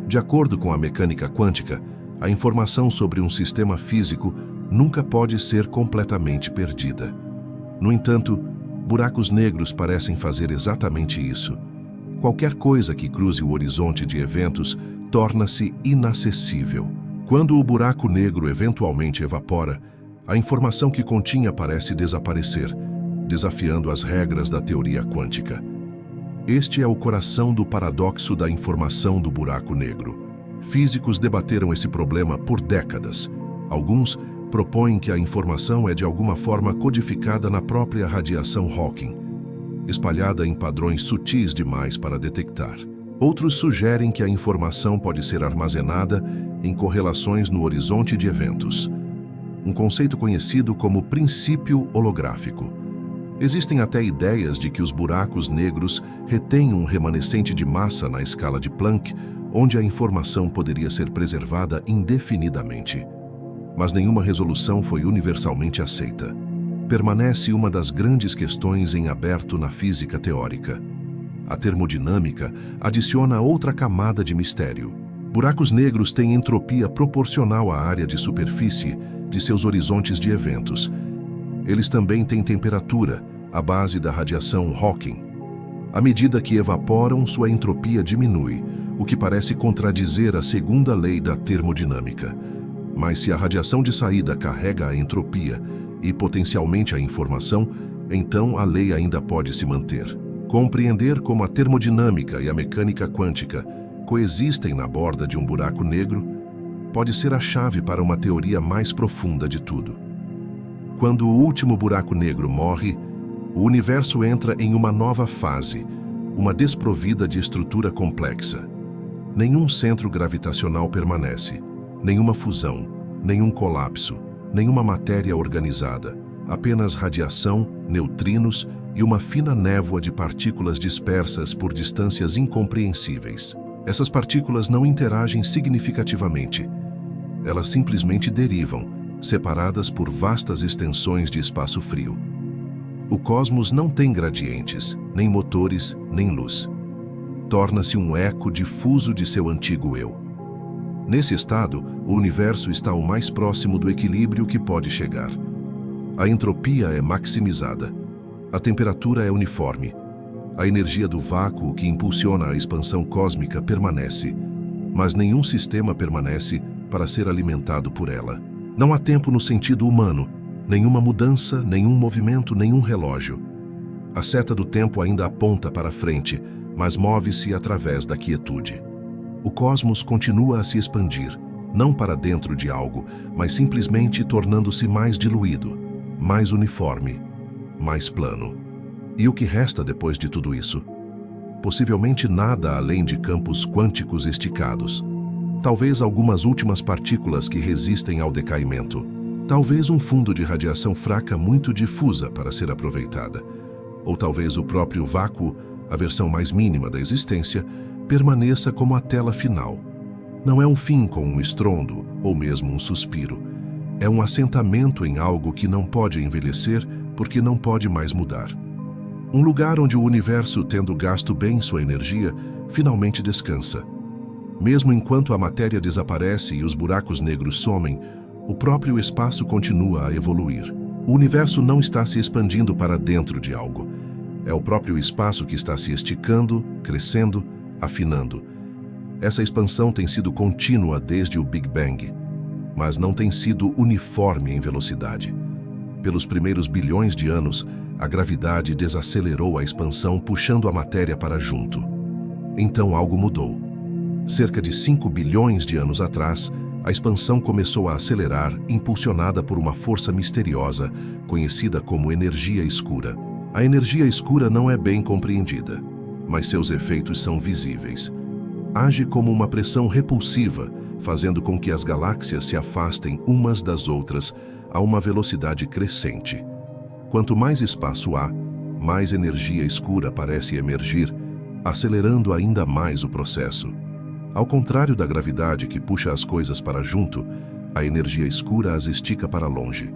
De acordo com a mecânica quântica, a informação sobre um sistema físico nunca pode ser completamente perdida. No entanto, buracos negros parecem fazer exatamente isso. Qualquer coisa que cruze o horizonte de eventos torna-se inacessível. Quando o buraco negro eventualmente evapora, a informação que continha parece desaparecer, desafiando as regras da teoria quântica. Este é o coração do paradoxo da informação do buraco negro. Físicos debateram esse problema por décadas. Alguns propõem que a informação é de alguma forma codificada na própria radiação Hawking, espalhada em padrões sutis demais para detectar. Outros sugerem que a informação pode ser armazenada em correlações no horizonte de eventos, um conceito conhecido como princípio holográfico. Existem até ideias de que os buracos negros retêm um remanescente de massa na escala de Planck, onde a informação poderia ser preservada indefinidamente. Mas nenhuma resolução foi universalmente aceita. Permanece uma das grandes questões em aberto na física teórica. A termodinâmica adiciona outra camada de mistério. Buracos negros têm entropia proporcional à área de superfície de seus horizontes de eventos. Eles também têm temperatura, a base da radiação Hawking. À medida que evaporam, sua entropia diminui, o que parece contradizer a segunda lei da termodinâmica. Mas se a radiação de saída carrega a entropia e potencialmente a informação, então a lei ainda pode se manter. Compreender como a termodinâmica e a mecânica quântica coexistem na borda de um buraco negro pode ser a chave para uma teoria mais profunda de tudo. Quando o último buraco negro morre, o universo entra em uma nova fase, uma desprovida de estrutura complexa. Nenhum centro gravitacional permanece, nenhuma fusão, nenhum colapso, nenhuma matéria organizada, apenas radiação, neutrinos e uma fina névoa de partículas dispersas por distâncias incompreensíveis. Essas partículas não interagem significativamente. Elas simplesmente derivam, separadas por vastas extensões de espaço frio. O cosmos não tem gradientes, nem motores, nem luz. Torna-se um eco difuso de seu antigo eu. Nesse estado, o universo está o mais próximo do equilíbrio que pode chegar. A entropia é maximizada. A temperatura é uniforme. A energia do vácuo que impulsiona a expansão cósmica permanece, mas nenhum sistema permanece para ser alimentado por ela. Não há tempo no sentido humano, nenhuma mudança, nenhum movimento, nenhum relógio. A seta do tempo ainda aponta para frente, mas move-se através da quietude. O cosmos continua a se expandir, não para dentro de algo, mas simplesmente tornando-se mais diluído, mais uniforme, mais plano. E o que resta depois de tudo isso? Possivelmente nada além de campos quânticos esticados. Talvez algumas últimas partículas que resistem ao decaimento. Talvez um fundo de radiação fraca muito difusa para ser aproveitada. Ou talvez o próprio vácuo, a versão mais mínima da existência, permaneça como a tela final. Não é um fim com um estrondo ou mesmo um suspiro. É um assentamento em algo que não pode envelhecer porque não pode mais mudar. Um lugar onde o universo, tendo gasto bem sua energia, finalmente descansa. Mesmo enquanto a matéria desaparece e os buracos negros somem, o próprio espaço continua a evoluir. O universo não está se expandindo para dentro de algo. É o próprio espaço que está se esticando, crescendo, afinando. Essa expansão tem sido contínua desde o Big Bang, mas não tem sido uniforme em velocidade. Pelos primeiros bilhões de anos, a gravidade desacelerou a expansão, puxando a matéria para junto. Então algo mudou. Cerca de 5 bilhões de anos atrás, a expansão começou a acelerar, impulsionada por uma força misteriosa, conhecida como energia escura. A energia escura não é bem compreendida, mas seus efeitos são visíveis. Age como uma pressão repulsiva, fazendo com que as galáxias se afastem umas das outras a uma velocidade crescente. Quanto mais espaço há, mais energia escura parece emergir, acelerando ainda mais o processo. Ao contrário da gravidade que puxa as coisas para junto, a energia escura as estica para longe.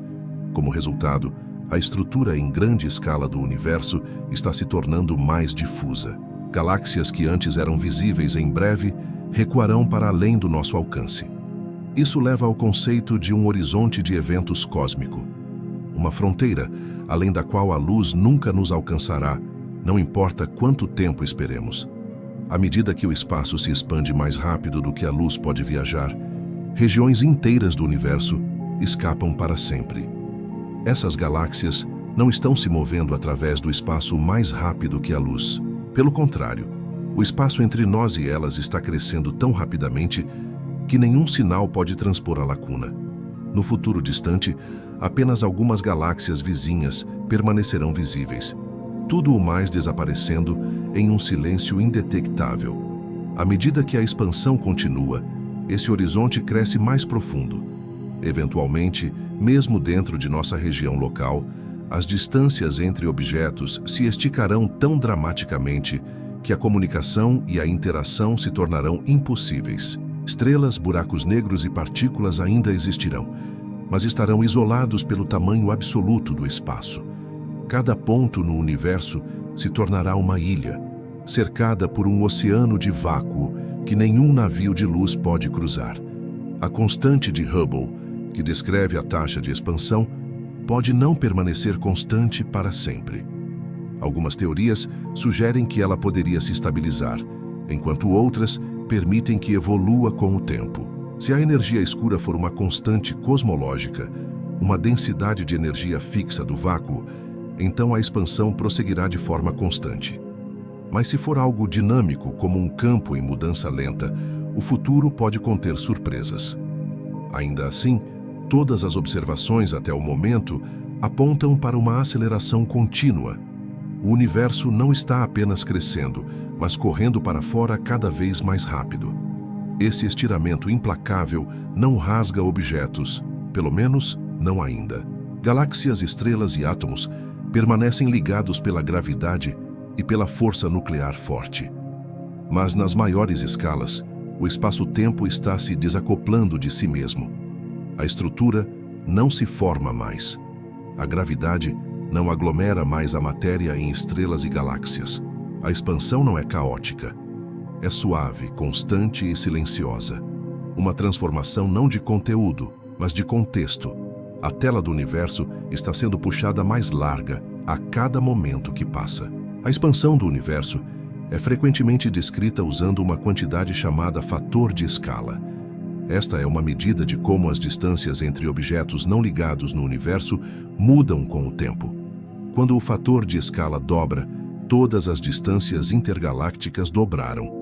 Como resultado, a estrutura em grande escala do universo está se tornando mais difusa. Galáxias que antes eram visíveis em breve recuarão para além do nosso alcance. Isso leva ao conceito de um horizonte de eventos cósmico. Uma fronteira, além da qual a luz nunca nos alcançará, não importa quanto tempo esperemos. À medida que o espaço se expande mais rápido do que a luz pode viajar, regiões inteiras do universo escapam para sempre. Essas galáxias não estão se movendo através do espaço mais rápido que a luz. Pelo contrário, o espaço entre nós e elas está crescendo tão rapidamente que nenhum sinal pode transpor a lacuna. No futuro distante, apenas algumas galáxias vizinhas permanecerão visíveis, tudo o mais desaparecendo em um silêncio indetectável. À medida que a expansão continua, esse horizonte cresce mais profundo. Eventualmente, mesmo dentro de nossa região local, as distâncias entre objetos se esticarão tão dramaticamente que a comunicação e a interação se tornarão impossíveis. Estrelas, buracos negros e partículas ainda existirão, mas estarão isolados pelo tamanho absoluto do espaço. Cada ponto no universo se tornará uma ilha, cercada por um oceano de vácuo que nenhum navio de luz pode cruzar. A constante de Hubble, que descreve a taxa de expansão, pode não permanecer constante para sempre. Algumas teorias sugerem que ela poderia se estabilizar, enquanto outras permitem que evolua com o tempo. Se a energia escura for uma constante cosmológica, uma densidade de energia fixa do vácuo, então a expansão prosseguirá de forma constante. Mas se for algo dinâmico, como um campo em mudança lenta, o futuro pode conter surpresas. Ainda assim, todas as observações até o momento apontam para uma aceleração contínua. O universo não está apenas crescendo, mas correndo para fora cada vez mais rápido. Esse estiramento implacável não rasga objetos, pelo menos não ainda. Galáxias, estrelas e átomos permanecem ligados pela gravidade e pela força nuclear forte. Mas nas maiores escalas, o espaço-tempo está se desacoplando de si mesmo. A estrutura não se forma mais. A gravidade não aglomera mais a matéria em estrelas e galáxias. A expansão não é caótica. É suave, constante e silenciosa. Uma transformação não de conteúdo, mas de contexto. A tela do universo está sendo puxada mais larga a cada momento que passa. A expansão do universo é frequentemente descrita usando uma quantidade chamada fator de escala. Esta é uma medida de como as distâncias entre objetos não ligados no universo mudam com o tempo. Quando o fator de escala dobra, todas as distâncias intergalácticas dobraram.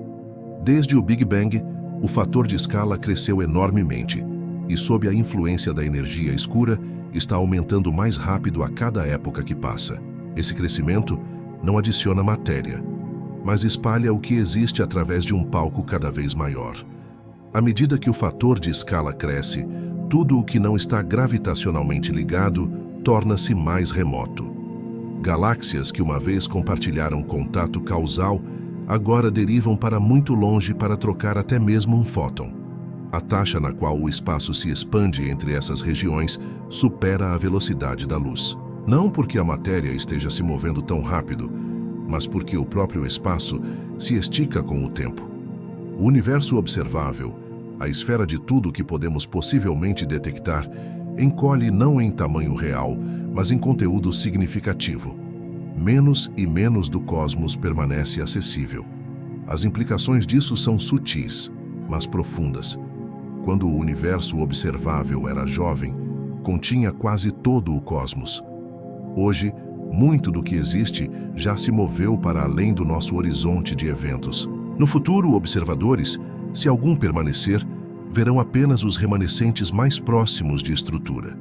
Desde o Big Bang, o fator de escala cresceu enormemente e, sob a influência da energia escura, está aumentando mais rápido a cada época que passa. Esse crescimento não adiciona matéria, mas espalha o que existe através de um palco cada vez maior. À medida que o fator de escala cresce, tudo o que não está gravitacionalmente ligado torna-se mais remoto. Galáxias que uma vez compartilharam contato causal agora derivam para muito longe para trocar até mesmo um fóton. A taxa na qual o espaço se expande entre essas regiões supera a velocidade da luz. Não porque a matéria esteja se movendo tão rápido, mas porque o próprio espaço se estica com o tempo. O universo observável, a esfera de tudo que podemos possivelmente detectar, encolhe não em tamanho real, mas em conteúdo significativo. Menos e menos do cosmos permanece acessível. As implicações disso são sutis, mas profundas. Quando o universo observável era jovem, continha quase todo o cosmos. Hoje, muito do que existe já se moveu para além do nosso horizonte de eventos. No futuro, observadores, se algum permanecer, verão apenas os remanescentes mais próximos de estrutura.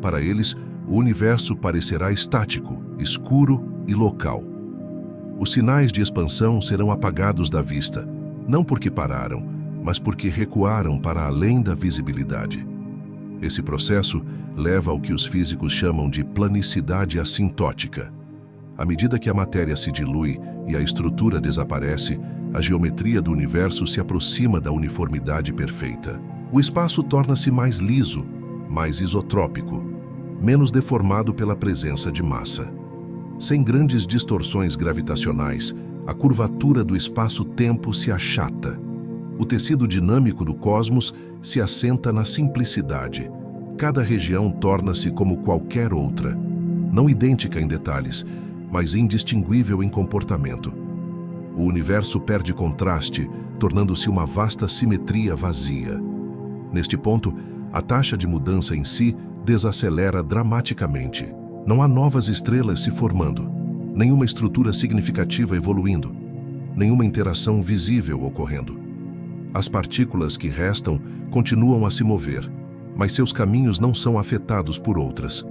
Para eles, o universo parecerá estático, escuro e local. Os sinais de expansão serão apagados da vista, não porque pararam, mas porque recuaram para além da visibilidade. Esse processo leva ao que os físicos chamam de planicidade assintótica. À medida que a matéria se dilui e a estrutura desaparece, a geometria do universo se aproxima da uniformidade perfeita. O espaço torna-se mais liso, mais isotrópico, menos deformado pela presença de massa. Sem grandes distorções gravitacionais, a curvatura do espaço-tempo se achata. O tecido dinâmico do cosmos se assenta na simplicidade. Cada região torna-se como qualquer outra, não idêntica em detalhes, mas indistinguível em comportamento. O universo perde contraste, tornando-se uma vasta simetria vazia. Neste ponto, a taxa de mudança em si desacelera dramaticamente. Não há novas estrelas se formando, nenhuma estrutura significativa evoluindo, nenhuma interação visível ocorrendo. As partículas que restam continuam a se mover, mas seus caminhos não são afetados por outras.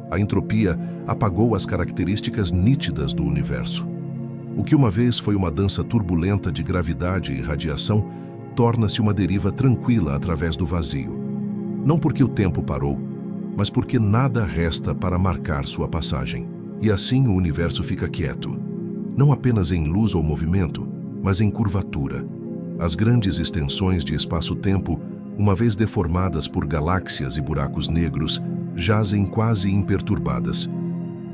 A entropia apagou as características nítidas do universo. O que uma vez foi uma dança turbulenta de gravidade e radiação torna-se uma deriva tranquila através do vazio. Não porque o tempo parou, mas porque nada resta para marcar sua passagem. E assim o universo fica quieto, não apenas em luz ou movimento, mas em curvatura. As grandes extensões de espaço-tempo, uma vez deformadas por galáxias e buracos negros, jazem quase imperturbadas.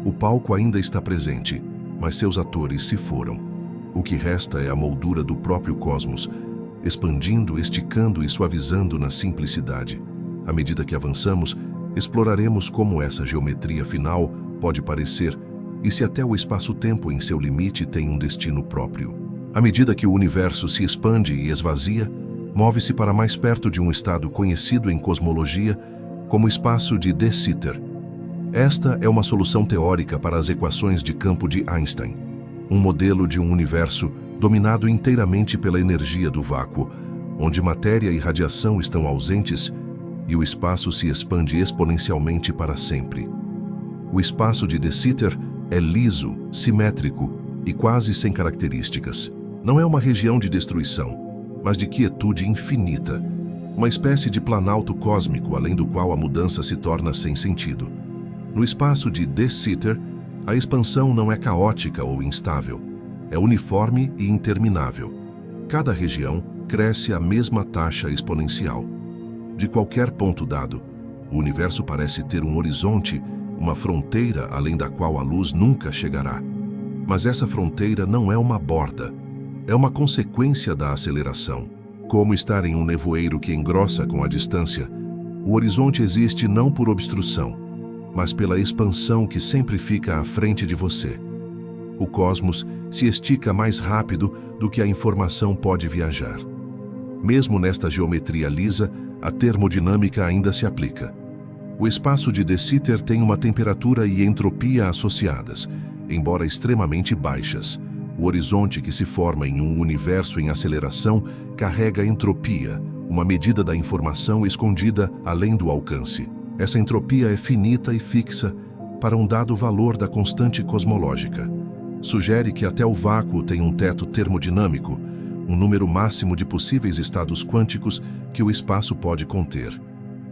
O palco ainda está presente, mas seus atores se foram. O que resta é a moldura do próprio cosmos, expandindo, esticando e suavizando na simplicidade. À medida que avançamos, exploraremos como essa geometria final pode parecer e se até o espaço-tempo em seu limite tem um destino próprio. À medida que o universo se expande e esvazia, move-se para mais perto de um estado conhecido em cosmologia como espaço de De Sitter. Esta é uma solução teórica para as equações de campo de Einstein, um modelo de um universo dominado inteiramente pela energia do vácuo, onde matéria e radiação estão ausentes e o espaço se expande exponencialmente para sempre. O espaço de De Sitter é liso, simétrico e quase sem características. Não é uma região de destruição, mas de quietude infinita. Uma espécie de planalto cósmico, além do qual a mudança se torna sem sentido. No espaço de De Sitter, a expansão não é caótica ou instável. É uniforme e interminável. Cada região cresce à mesma taxa exponencial. De qualquer ponto dado, o universo parece ter um horizonte, uma fronteira além da qual a luz nunca chegará. Mas essa fronteira não é uma borda. É uma consequência da aceleração. Como estar em um nevoeiro que engrossa com a distância, o horizonte existe não por obstrução, mas pela expansão que sempre fica à frente de você. O cosmos se estica mais rápido do que a informação pode viajar. Mesmo nesta geometria lisa, a termodinâmica ainda se aplica. O espaço de De Sitter tem uma temperatura e entropia associadas, embora extremamente baixas. O horizonte que se forma em um universo em aceleração carrega entropia, uma medida da informação escondida além do alcance. Essa entropia é finita e fixa para um dado valor da constante cosmológica. Sugere que até o vácuo tem um teto termodinâmico, um número máximo de possíveis estados quânticos que o espaço pode conter.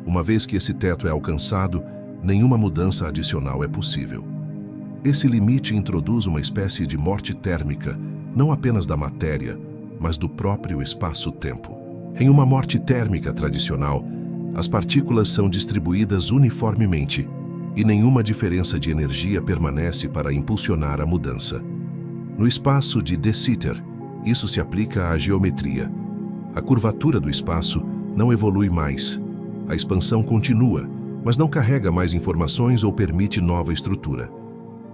Uma vez que esse teto é alcançado, nenhuma mudança adicional é possível. Esse limite introduz uma espécie de morte térmica, não apenas da matéria, mas do próprio espaço-tempo. Em uma morte térmica tradicional, as partículas são distribuídas uniformemente e nenhuma diferença de energia permanece para impulsionar a mudança. No espaço de De Sitter, isso se aplica à geometria. A curvatura do espaço não evolui mais. A expansão continua, mas não carrega mais informações ou permite nova estrutura.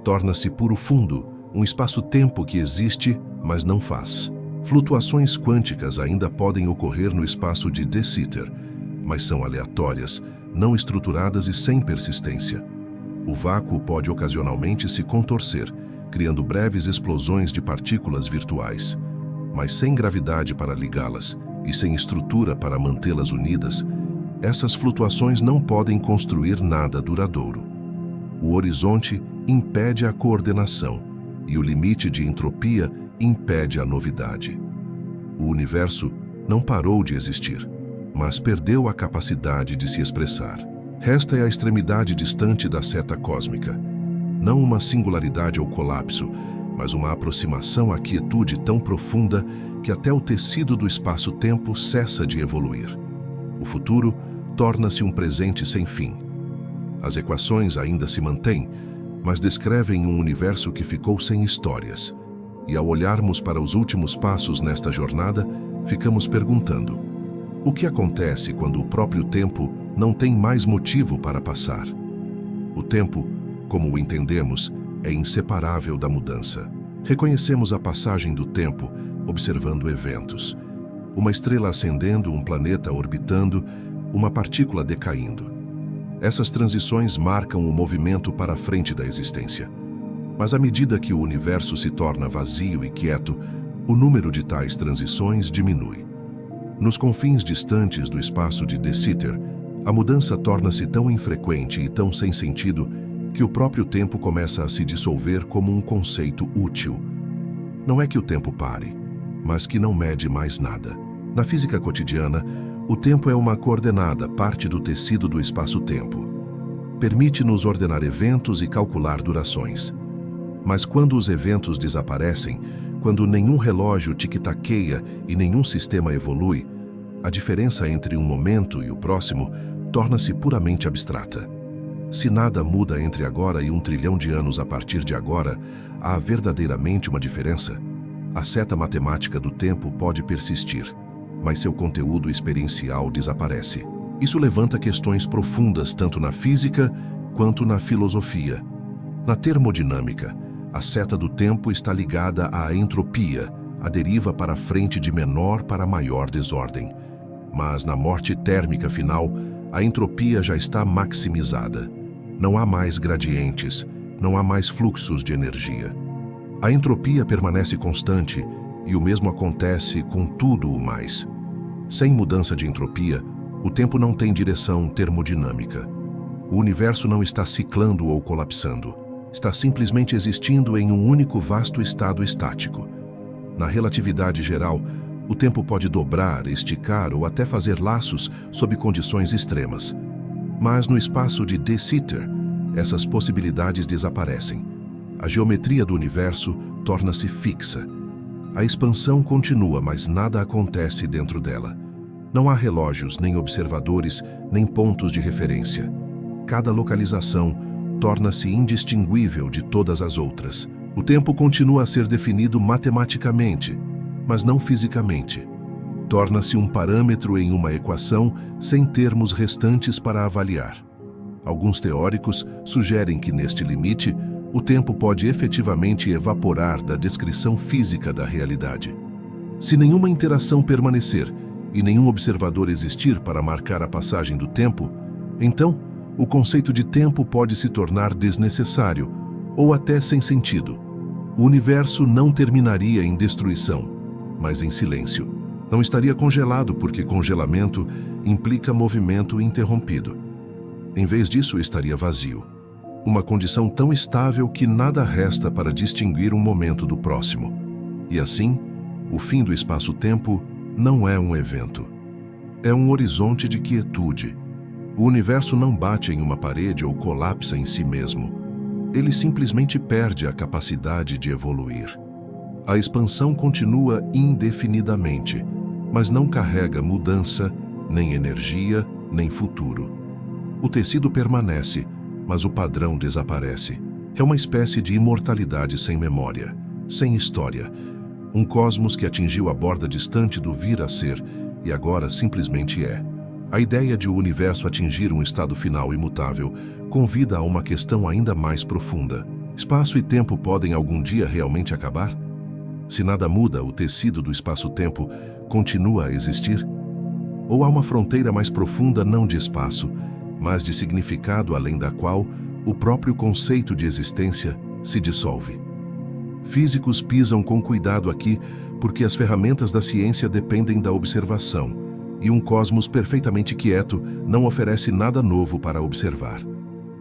Torna-se puro fundo, um espaço-tempo que existe, mas não faz. Flutuações quânticas ainda podem ocorrer no espaço de De Sitter, mas são aleatórias, não estruturadas e sem persistência. O vácuo pode ocasionalmente se contorcer, criando breves explosões de partículas virtuais. Mas sem gravidade para ligá-las e sem estrutura para mantê-las unidas, essas flutuações não podem construir nada duradouro. O horizonte impede a coordenação e o limite de entropia impede a novidade. O universo não parou de existir, mas perdeu a capacidade de se expressar. Esta é a extremidade distante da seta cósmica. Não uma singularidade ou colapso, mas uma aproximação à quietude tão profunda que até o tecido do espaço-tempo cessa de evoluir. O futuro torna-se um presente sem fim. As equações ainda se mantêm, mas descrevem um universo que ficou sem histórias. E ao olharmos para os últimos passos nesta jornada, ficamos perguntando: o que acontece quando o próprio tempo não tem mais motivo para passar? O tempo, como o entendemos, é inseparável da mudança. Reconhecemos a passagem do tempo observando eventos. Uma estrela ascendendo, um planeta orbitando, uma partícula decaindo. Essas transições marcam o movimento para a frente da existência. Mas à medida que o universo se torna vazio e quieto, o número de tais transições diminui. Nos confins distantes do espaço de De Sitter, a mudança torna-se tão infrequente e tão sem sentido que o próprio tempo começa a se dissolver como um conceito útil. Não é que o tempo pare, mas que não mede mais nada. Na física cotidiana, o tempo é uma coordenada, parte do tecido do espaço-tempo. Permite-nos ordenar eventos e calcular durações. Mas quando os eventos desaparecem, quando nenhum relógio tic-taqueia e nenhum sistema evolui, a diferença entre um momento e o próximo torna-se puramente abstrata. Se nada muda entre agora e 1 trilhão de anos a partir de agora, há verdadeiramente uma diferença? A seta matemática do tempo pode persistir, mas seu conteúdo experiencial desaparece. Isso levanta questões profundas tanto na física quanto na filosofia. Na termodinâmica, a seta do tempo está ligada à entropia, a deriva para frente de menor para maior desordem. Mas na morte térmica final, a entropia já está maximizada. Não há mais gradientes, não há mais fluxos de energia. A entropia permanece constante e o mesmo acontece com tudo o mais. Sem mudança de entropia, o tempo não tem direção termodinâmica. O universo não está ciclando ou colapsando. Está simplesmente existindo em um único vasto estado estático. Na relatividade geral, o tempo pode dobrar, esticar ou até fazer laços sob condições extremas. Mas no espaço de De Sitter, essas possibilidades desaparecem. A geometria do universo torna-se fixa. A expansão continua, mas nada acontece dentro dela. Não há relógios, nem observadores, nem pontos de referência. Cada localização torna-se indistinguível de todas as outras. O tempo continua a ser definido matematicamente, mas não fisicamente. Torna-se um parâmetro em uma equação sem termos restantes para avaliar. Alguns teóricos sugerem que, neste limite, o tempo pode efetivamente evaporar da descrição física da realidade. Se nenhuma interação permanecer e nenhum observador existir para marcar a passagem do tempo, então o conceito de tempo pode se tornar desnecessário ou até sem sentido. O universo não terminaria em destruição, mas em silêncio. Não estaria congelado porque congelamento implica movimento interrompido. Em vez disso, estaria vazio. Uma condição tão estável que nada resta para distinguir um momento do próximo. E assim, o fim do espaço-tempo não é um evento. É um horizonte de quietude. O universo não bate em uma parede ou colapsa em si mesmo. Ele simplesmente perde a capacidade de evoluir. A expansão continua indefinidamente, mas não carrega mudança, nem energia, nem futuro. O tecido permanece, mas o padrão desaparece. É uma espécie de imortalidade sem memória, sem história. Um cosmos que atingiu a borda distante do vir a ser e agora simplesmente é. A ideia de o universo atingir um estado final imutável convida a uma questão ainda mais profunda. Espaço e tempo podem algum dia realmente acabar? Se nada muda, o tecido do espaço-tempo continua a existir? Ou há uma fronteira mais profunda não de espaço, mas de significado além da qual o próprio conceito de existência se dissolve? Físicos pisam com cuidado aqui porque as ferramentas da ciência dependem da observação, e um cosmos perfeitamente quieto não oferece nada novo para observar.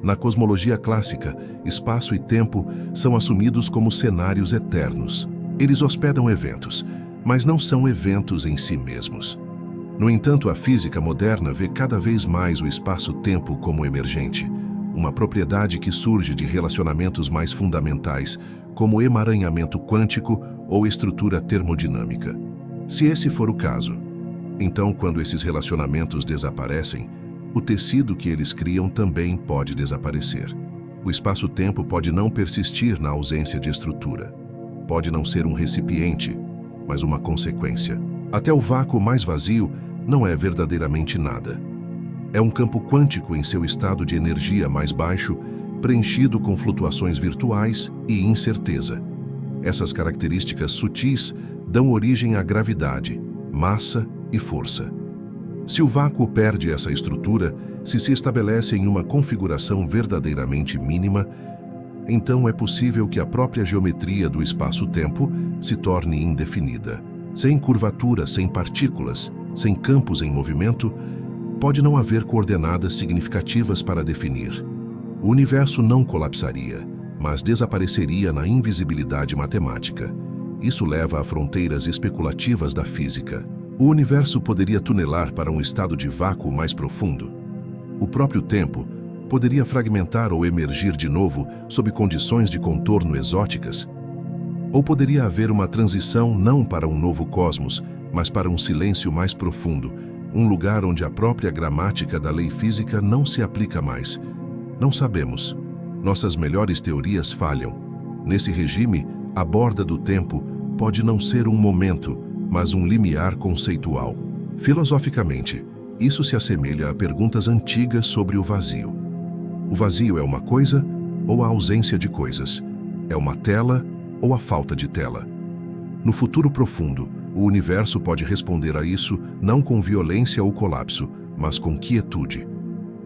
Na cosmologia clássica, espaço e tempo são assumidos como cenários eternos. Eles hospedam eventos, mas não são eventos em si mesmos. No entanto, a física moderna vê cada vez mais o espaço-tempo como emergente, uma propriedade que surge de relacionamentos mais fundamentais, como emaranhamento quântico ou estrutura termodinâmica. Se esse for o caso, então, quando esses relacionamentos desaparecem, o tecido que eles criam também pode desaparecer. O espaço-tempo pode não persistir na ausência de estrutura. Pode não ser um recipiente, mas uma consequência. Até o vácuo mais vazio não é verdadeiramente nada. É um campo quântico em seu estado de energia mais baixo, preenchido com flutuações virtuais e incerteza. Essas características sutis dão origem à gravidade, massa e força. Se o vácuo perde essa estrutura, se estabelece em uma configuração verdadeiramente mínima, então é possível que a própria geometria do espaço-tempo se torne indefinida. Sem curvatura, sem partículas, sem campos em movimento, pode não haver coordenadas significativas para definir. O universo não colapsaria, mas desapareceria na invisibilidade matemática. Isso leva a fronteiras especulativas da física. O universo poderia tunelar para um estado de vácuo mais profundo. O próprio tempo poderia fragmentar ou emergir de novo sob condições de contorno exóticas. Ou poderia haver uma transição não para um novo cosmos, mas para um silêncio mais profundo, um lugar onde a própria gramática da lei física não se aplica mais. Não sabemos. Nossas melhores teorias falham. Nesse regime, a borda do tempo pode não ser um momento, mas um limiar conceitual. Filosoficamente, isso se assemelha a perguntas antigas sobre o vazio. O vazio é uma coisa ou a ausência de coisas? É uma tela ou a falta de tela? No futuro profundo, o universo pode responder a isso não com violência ou colapso, mas com quietude.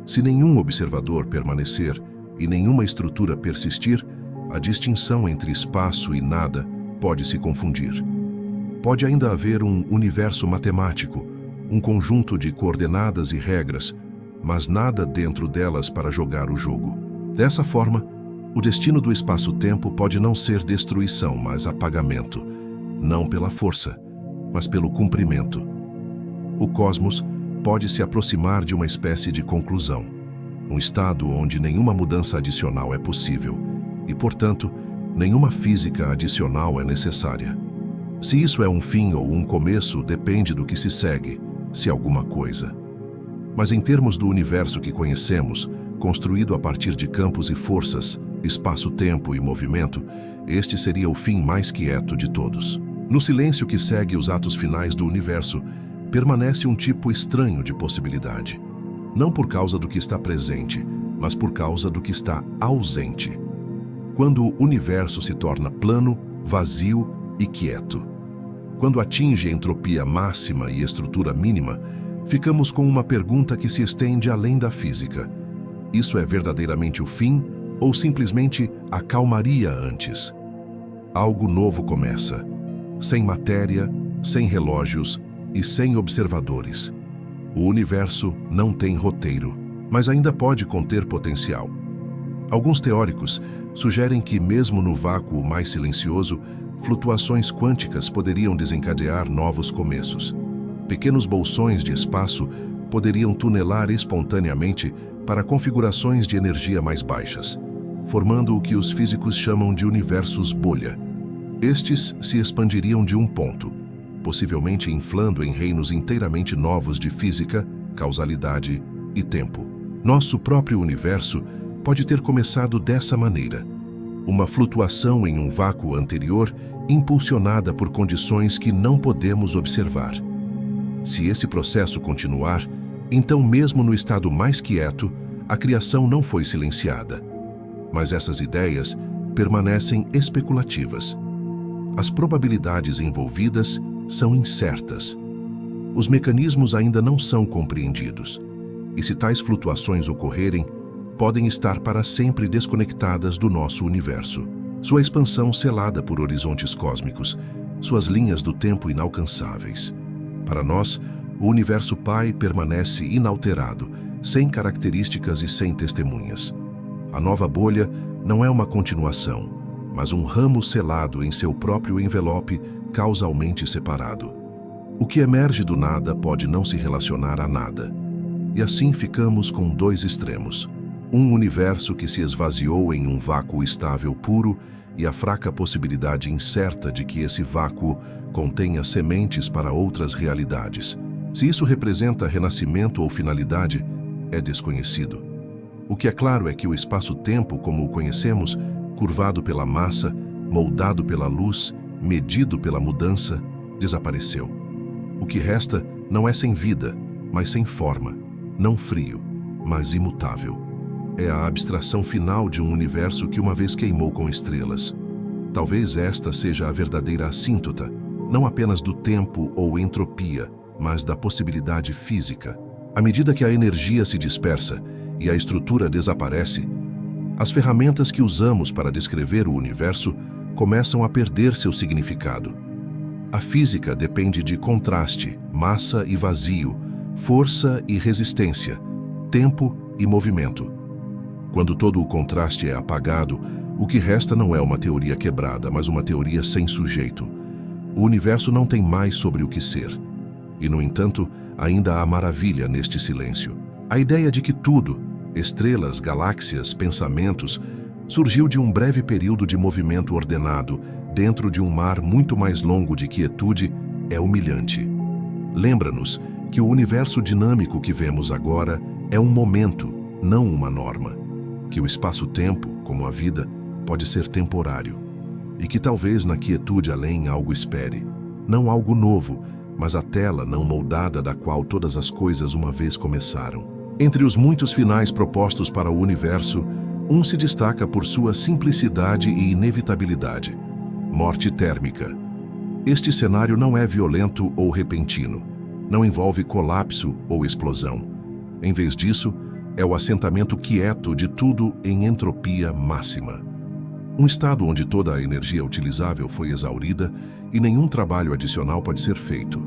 Se nenhum observador permanecer e nenhuma estrutura persistir, a distinção entre espaço e nada pode se confundir. Pode ainda haver um universo matemático, um conjunto de coordenadas e regras, mas nada dentro delas para jogar o jogo. Dessa forma, o destino do espaço-tempo pode não ser destruição, mas apagamento, não pela força, mas pelo cumprimento. O cosmos pode se aproximar de uma espécie de conclusão, um estado onde nenhuma mudança adicional é possível e, portanto, nenhuma física adicional é necessária. Se isso é um fim ou um começo, depende do que se segue, se alguma coisa. Mas em termos do universo que conhecemos, construído a partir de campos e forças, espaço-tempo e movimento, este seria o fim mais quieto de todos. No silêncio que segue os atos finais do universo, permanece um tipo estranho de possibilidade. Não por causa do que está presente, mas por causa do que está ausente. Quando o universo se torna plano, vazio e quieto. Quando atinge a entropia máxima e estrutura mínima, ficamos com uma pergunta que se estende além da física. Isso é verdadeiramente o fim ou simplesmente a calmaria antes? Algo novo começa, sem matéria, sem relógios e sem observadores. O universo não tem roteiro, mas ainda pode conter potencial. Alguns teóricos sugerem que, mesmo no vácuo mais silencioso, flutuações quânticas poderiam desencadear novos começos. Pequenos bolsões de espaço poderiam tunelar espontaneamente para configurações de energia mais baixas, formando o que os físicos chamam de universos bolha. Estes se expandiriam de um ponto, possivelmente inflando em reinos inteiramente novos de física, causalidade e tempo. Nosso próprio universo pode ter começado dessa maneira, uma flutuação em um vácuo anterior impulsionada por condições que não podemos observar. Se esse processo continuar, então mesmo no estado mais quieto, a criação não foi silenciada. Mas essas ideias permanecem especulativas. As probabilidades envolvidas são incertas. Os mecanismos ainda não são compreendidos. E se tais flutuações ocorrerem, podem estar para sempre desconectadas do nosso universo. Sua expansão selada por horizontes cósmicos, suas linhas do tempo inalcançáveis. Para nós, o universo Pai permanece inalterado, sem características e sem testemunhas. A nova bolha não é uma continuação, mas um ramo selado em seu próprio envelope causalmente separado. O que emerge do nada pode não se relacionar a nada. E assim ficamos com dois extremos. Um universo que se esvaziou em um vácuo estável puro e a fraca possibilidade incerta de que esse vácuo contenha sementes para outras realidades. Se isso representa renascimento ou finalidade, é desconhecido. O que é claro é que o espaço-tempo, como o conhecemos, curvado pela massa, moldado pela luz, medido pela mudança, desapareceu. O que resta não é sem vida, mas sem forma, não frio, mas imutável. É a abstração final de um universo que uma vez queimou com estrelas. Talvez esta seja a verdadeira assíntota, não apenas do tempo ou entropia, mas da possibilidade física. À medida que a energia se dispersa e a estrutura desaparece, as ferramentas que usamos para descrever o universo começam a perder seu significado. A física depende de contraste, massa e vazio, força e resistência, tempo e movimento. Quando todo o contraste é apagado, o que resta não é uma teoria quebrada, mas uma teoria sem sujeito. O universo não tem mais sobre o que ser. E, no entanto, ainda há maravilha neste silêncio. A ideia de que tudo, estrelas, galáxias, pensamentos, surgiu de um breve período de movimento ordenado dentro de um mar muito mais longo de quietude é humilhante. Lembra-nos que o universo dinâmico que vemos agora é um momento, não uma norma. Que o espaço-tempo, como a vida, pode ser temporário. E que talvez na quietude além algo espere. Não algo novo, mas a tela não moldada da qual todas as coisas uma vez começaram. Entre os muitos finais propostos para o universo, um se destaca por sua simplicidade e inevitabilidade: morte térmica. Este cenário não é violento ou repentino, não envolve colapso ou explosão. Em vez disso, é o assentamento quieto de tudo em entropia máxima. Um estado onde toda a energia utilizável foi exaurida e nenhum trabalho adicional pode ser feito.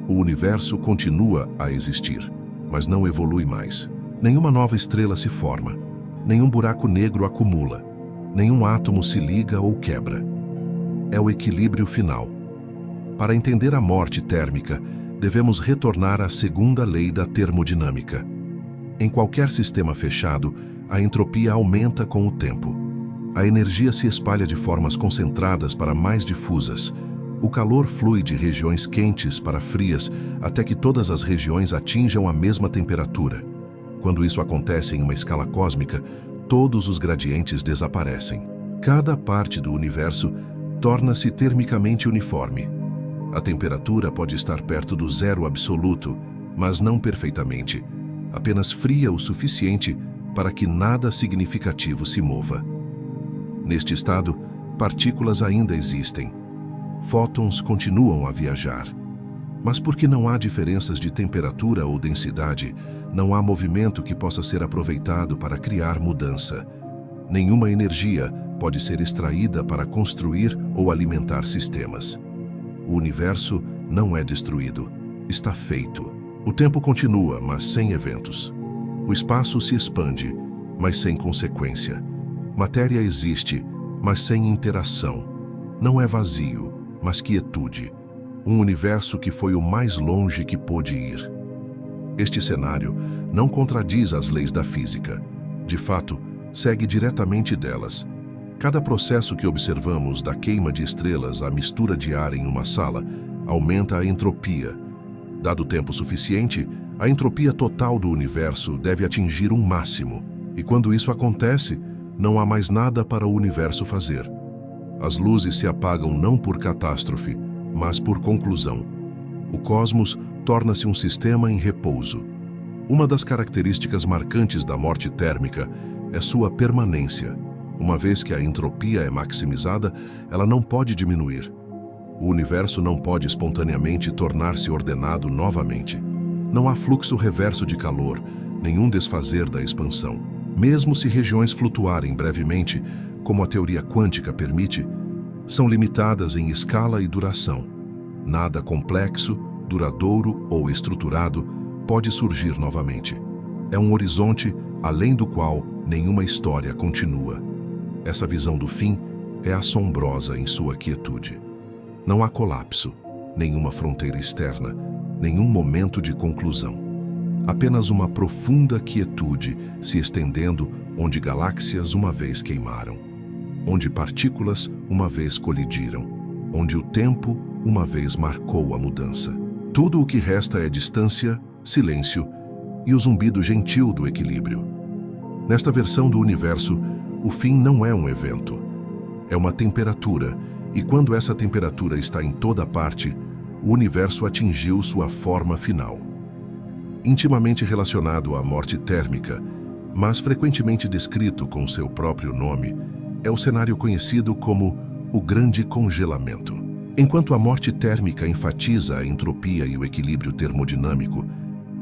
O universo continua a existir, mas não evolui mais. Nenhuma nova estrela se forma, nenhum buraco negro acumula, nenhum átomo se liga ou quebra. É o equilíbrio final. Para entender a morte térmica, devemos retornar à segunda lei da termodinâmica. Em qualquer sistema fechado, a entropia aumenta com o tempo. A energia se espalha de formas concentradas para mais difusas. O calor flui de regiões quentes para frias até que todas as regiões atinjam a mesma temperatura. Quando isso acontece em uma escala cósmica, todos os gradientes desaparecem. Cada parte do universo torna-se termicamente uniforme. A temperatura pode estar perto do zero absoluto, mas não perfeitamente, apenas fria o suficiente para que nada significativo se mova. Neste estado, partículas ainda existem. Fótons continuam a viajar. Mas porque não há diferenças de temperatura ou densidade, não há movimento que possa ser aproveitado para criar mudança. Nenhuma energia pode ser extraída para construir ou alimentar sistemas. O universo não é destruído, está feito. O tempo continua, mas sem eventos. O espaço se expande, mas sem consequência. Matéria existe, mas sem interação. Não é vazio, mas quietude. Um universo que foi o mais longe que pôde ir. Este cenário não contradiz as leis da física. De fato, segue diretamente delas. Cada processo que observamos, da queima de estrelas à mistura de ar em uma sala, aumenta a entropia. Dado tempo suficiente, a entropia total do universo deve atingir um máximo. E quando isso acontece, não há mais nada para o universo fazer. As luzes se apagam não por catástrofe, mas por conclusão. O cosmos torna-se um sistema em repouso. Uma das características marcantes da morte térmica é sua permanência. Uma vez que a entropia é maximizada, ela não pode diminuir. O universo não pode espontaneamente tornar-se ordenado novamente. Não há fluxo reverso de calor, nenhum desfazer da expansão. Mesmo se regiões flutuarem brevemente, como a teoria quântica permite, são limitadas em escala e duração. Nada complexo, duradouro ou estruturado pode surgir novamente. É um horizonte além do qual nenhuma história continua. Essa visão do fim é assombrosa em sua quietude. Não há colapso, nenhuma fronteira externa, nenhum momento de conclusão. Apenas uma profunda quietude se estendendo onde galáxias uma vez queimaram, onde partículas uma vez colidiram, onde o tempo uma vez marcou a mudança. Tudo o que resta é distância, silêncio e o zumbido gentil do equilíbrio. Nesta versão do universo, o fim não é um evento, é uma temperatura, e quando essa temperatura está em toda parte, o universo atingiu sua forma final. Intimamente relacionado à morte térmica, mas frequentemente descrito com seu próprio nome, é o cenário conhecido como o Grande Congelamento. Enquanto a morte térmica enfatiza a entropia e o equilíbrio termodinâmico,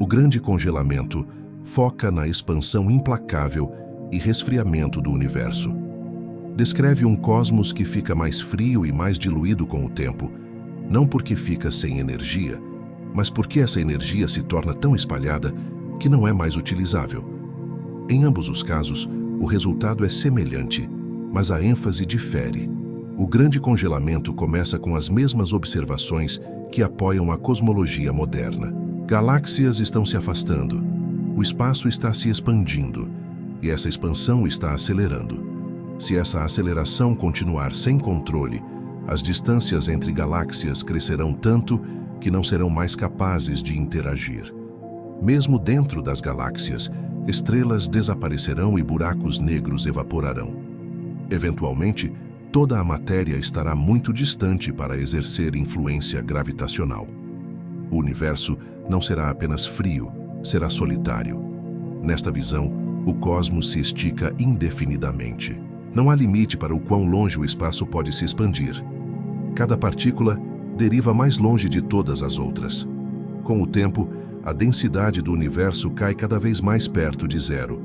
o Grande Congelamento foca na expansão implacável e resfriamento do universo. Descreve um cosmos que fica mais frio e mais diluído com o tempo, não porque fica sem energia, mas porque essa energia se torna tão espalhada que não é mais utilizável. Em ambos os casos, o resultado é semelhante, mas a ênfase difere. O Grande Congelamento começa com as mesmas observações que apoiam a cosmologia moderna. Galáxias estão se afastando, o espaço está se expandindo, e essa expansão está acelerando. Se essa aceleração continuar sem controle, as distâncias entre galáxias crescerão tanto que não serão mais capazes de interagir. Mesmo dentro das galáxias, estrelas desaparecerão e buracos negros evaporarão. Eventualmente, toda a matéria estará muito distante para exercer influência gravitacional. O universo não será apenas frio, será solitário. Nesta visão, o cosmos se estica indefinidamente. Não há limite para o quão longe o espaço pode se expandir. Cada partícula deriva mais longe de todas as outras. Com o tempo, a densidade do universo cai cada vez mais perto de zero.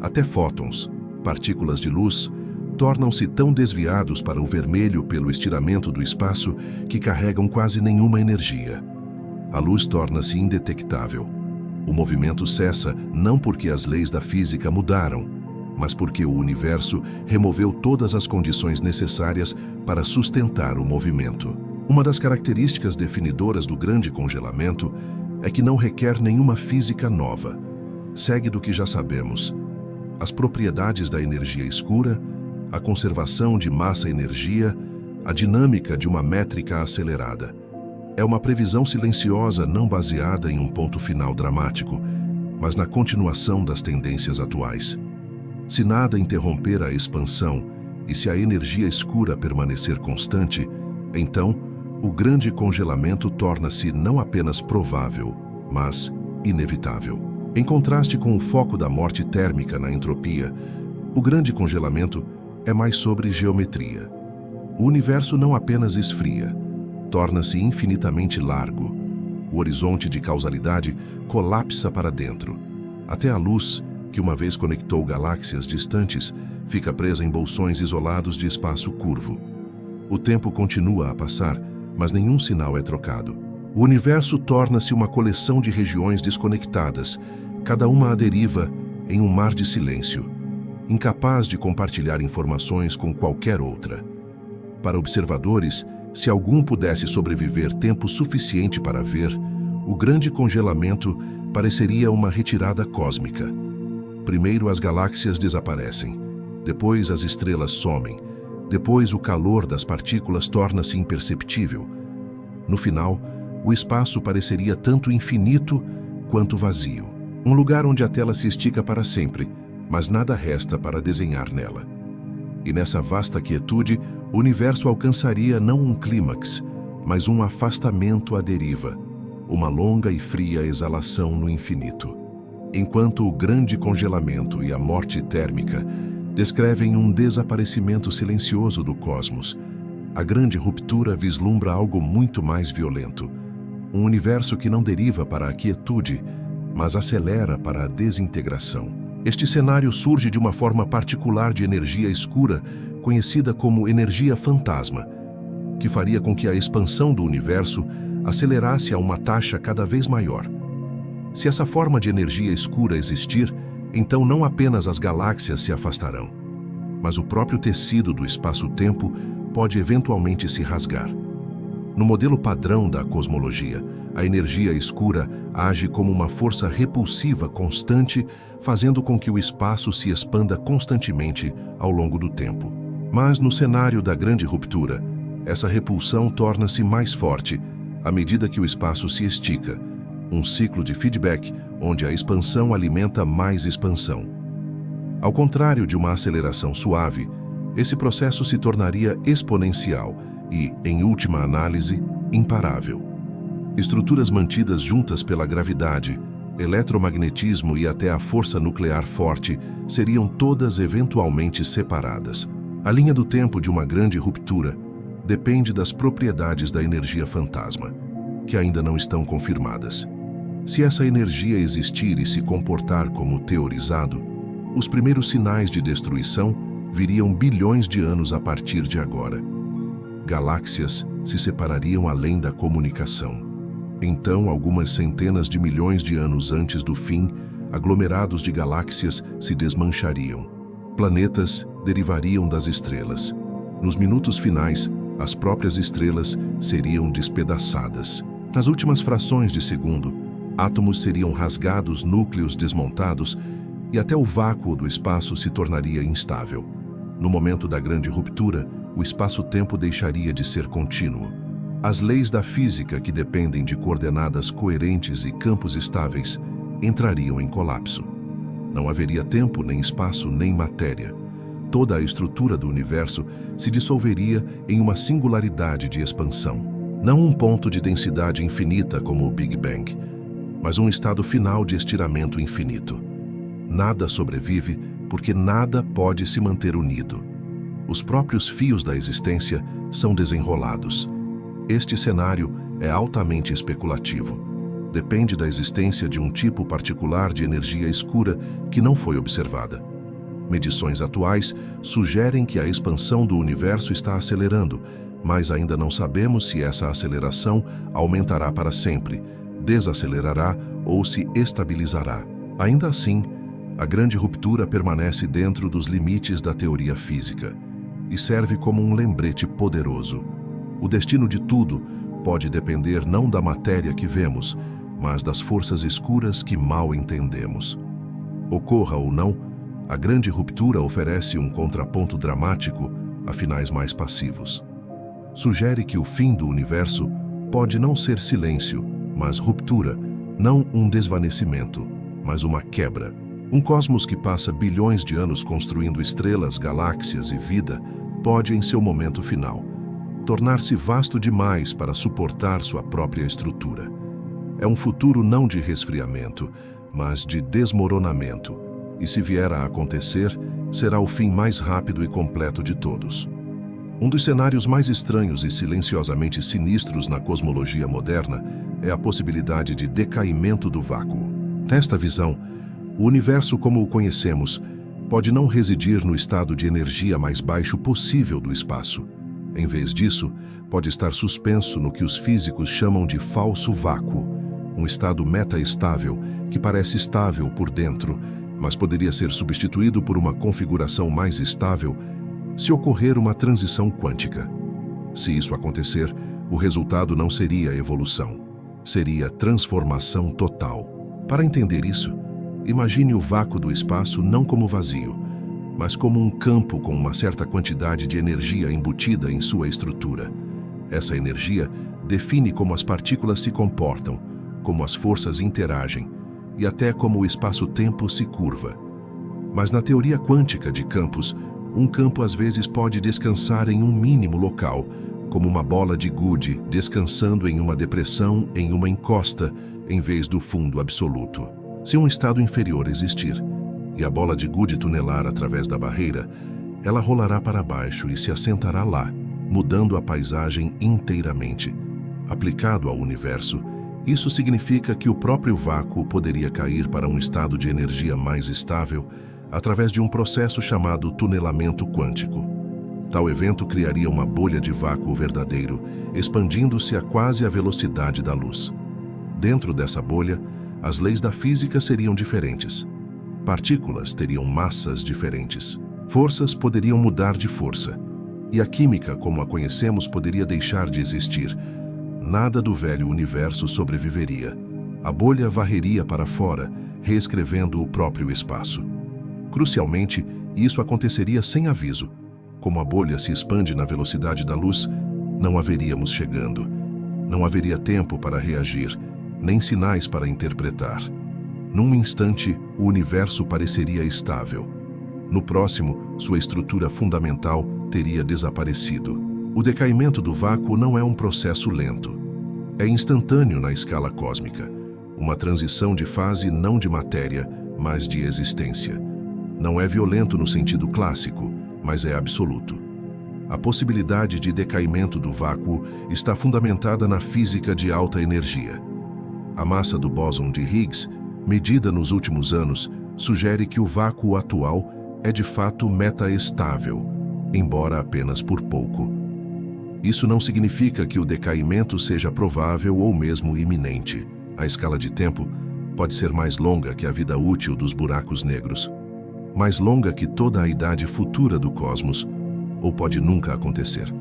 Até fótons, partículas de luz, tornam-se tão desviados para o vermelho pelo estiramento do espaço que carregam quase nenhuma energia. A luz torna-se indetectável. O movimento cessa não porque as leis da física mudaram, mas porque o universo removeu todas as condições necessárias para sustentar o movimento. Uma das características definidoras do grande congelamento é que não requer nenhuma física nova. Segue do que já sabemos: as propriedades da energia escura, a conservação de massa-energia, a dinâmica de uma métrica acelerada. É uma previsão silenciosa não baseada em um ponto final dramático, mas na continuação das tendências atuais. Se nada interromper a expansão e se a energia escura permanecer constante, então o grande congelamento torna-se não apenas provável, mas inevitável. Em contraste com o foco da morte térmica na entropia, o grande congelamento é mais sobre geometria. O universo não apenas esfria, torna-se infinitamente largo. O horizonte de causalidade colapsa para dentro. Até a luz, que uma vez conectou galáxias distantes, fica presa em bolsões isolados de espaço curvo. O tempo continua a passar, mas nenhum sinal é trocado. O universo torna-se uma coleção de regiões desconectadas, cada uma à deriva em um mar de silêncio, incapaz de compartilhar informações com qualquer outra. Para observadores, se algum pudesse sobreviver tempo suficiente para ver, o grande congelamento pareceria uma retirada cósmica. Primeiro as galáxias desaparecem, depois as estrelas somem, depois o calor das partículas torna-se imperceptível. No final, o espaço pareceria tanto infinito quanto vazio. Um lugar onde a tela se estica para sempre, mas nada resta para desenhar nela. E nessa vasta quietude, o universo alcançaria não um clímax, mas um afastamento à deriva, uma longa e fria exalação no infinito. Enquanto o grande congelamento e a morte térmica descrevem um desaparecimento silencioso do cosmos, a grande ruptura vislumbra algo muito mais violento, um universo que não deriva para a quietude, mas acelera para a desintegração. Este cenário surge de uma forma particular de energia escura, conhecida como energia fantasma, que faria com que a expansão do universo acelerasse a uma taxa cada vez maior. Se essa forma de energia escura existir, então não apenas as galáxias se afastarão, mas o próprio tecido do espaço-tempo pode eventualmente se rasgar. No modelo padrão da cosmologia, a energia escura age como uma força repulsiva constante, fazendo com que o espaço se expanda constantemente ao longo do tempo. Mas no cenário da grande ruptura, essa repulsão torna-se mais forte à medida que o espaço se estica, um ciclo de feedback onde a expansão alimenta mais expansão. Ao contrário de uma aceleração suave, esse processo se tornaria exponencial e, em última análise, imparável. Estruturas mantidas juntas pela gravidade, eletromagnetismo e até a força nuclear forte seriam todas eventualmente separadas. A linha do tempo de uma grande ruptura depende das propriedades da energia fantasma, que ainda não estão confirmadas. Se essa energia existir e se comportar como teorizado, os primeiros sinais de destruição viriam bilhões de anos a partir de agora. Galáxias se separariam além da comunicação. Então, algumas centenas de milhões de anos antes do fim, aglomerados de galáxias se desmanchariam. Planetas derivariam das estrelas. Nos minutos finais, as próprias estrelas seriam despedaçadas. Nas últimas frações de segundo, átomos seriam rasgados, núcleos desmontados, e até o vácuo do espaço se tornaria instável. No momento da grande ruptura, o espaço-tempo deixaria de ser contínuo. As leis da física, que dependem de coordenadas coerentes e campos estáveis, entrariam em colapso. Não haveria tempo, nem espaço, nem matéria. Toda a estrutura do universo se dissolveria em uma singularidade de expansão. Não um ponto de densidade infinita como o Big Bang, mas um estado final de estiramento infinito. Nada sobrevive porque nada pode se manter unido. Os próprios fios da existência são desenrolados. Este cenário é altamente especulativo. Depende da existência de um tipo particular de energia escura que não foi observada. Medições atuais sugerem que a expansão do universo está acelerando, mas ainda não sabemos se essa aceleração aumentará para sempre, desacelerará ou se estabilizará. Ainda assim, a grande ruptura permanece dentro dos limites da teoria física e serve como um lembrete poderoso. O destino de tudo pode depender não da matéria que vemos, mas das forças escuras que mal entendemos. Ocorra ou não, a grande ruptura oferece um contraponto dramático a finais mais passivos. Sugere que o fim do universo pode não ser silêncio, mas ruptura, não um desvanecimento, mas uma quebra. Um cosmos que passa bilhões de anos construindo estrelas, galáxias e vida pode, em seu momento final, tornar-se vasto demais para suportar sua própria estrutura. É um futuro não de resfriamento, mas de desmoronamento, e se vier a acontecer, será o fim mais rápido e completo de todos. Um dos cenários mais estranhos e silenciosamente sinistros na cosmologia moderna é a possibilidade de decaimento do vácuo. Nesta visão, o universo como o conhecemos pode não residir no estado de energia mais baixo possível do espaço. Em vez disso, pode estar suspenso no que os físicos chamam de falso vácuo, um estado metaestável que parece estável por dentro, mas poderia ser substituído por uma configuração mais estável se ocorrer uma transição quântica. Se isso acontecer, o resultado não seria evolução, seria transformação total. Para entender isso, imagine o vácuo do espaço não como vazio, mas como um campo com uma certa quantidade de energia embutida em sua estrutura. Essa energia define como as partículas se comportam, como as forças interagem e até como o espaço-tempo se curva. Mas na teoria quântica de campos, um campo às vezes pode descansar em um mínimo local, como uma bola de gude descansando em uma depressão em uma encosta, em vez do fundo absoluto. Se um estado inferior existir, e a bola de gude tunelar através da barreira, ela rolará para baixo e se assentará lá, mudando a paisagem inteiramente. Aplicado ao universo, isso significa que o próprio vácuo poderia cair para um estado de energia mais estável através de um processo chamado tunelamento quântico. Tal evento criaria uma bolha de vácuo verdadeiro, expandindo-se a quase a velocidade da luz. Dentro dessa bolha, as leis da física seriam diferentes. Partículas teriam massas diferentes. Forças poderiam mudar de força. E a química, como a conhecemos, poderia deixar de existir. Nada do velho universo sobreviveria. A bolha varreria para fora, reescrevendo o próprio espaço. Crucialmente, isso aconteceria sem aviso. Como a bolha se expande na velocidade da luz, não haveríamos chegando. Não haveria tempo para reagir, nem sinais para interpretar. Num instante, o universo pareceria estável. No próximo, sua estrutura fundamental teria desaparecido. O decaimento do vácuo não é um processo lento. É instantâneo na escala cósmica. Uma transição de fase não de matéria, mas de existência. Não é violento no sentido clássico, mas é absoluto. A possibilidade de decaimento do vácuo está fundamentada na física de alta energia. A massa do bóson de Higgs, medida nos últimos anos, sugere que o vácuo atual é de fato metaestável, embora apenas por pouco. Isso não significa que o decaimento seja provável ou mesmo iminente. A escala de tempo pode ser mais longa que a vida útil dos buracos negros, mais longa que toda a idade futura do cosmos, ou pode nunca acontecer.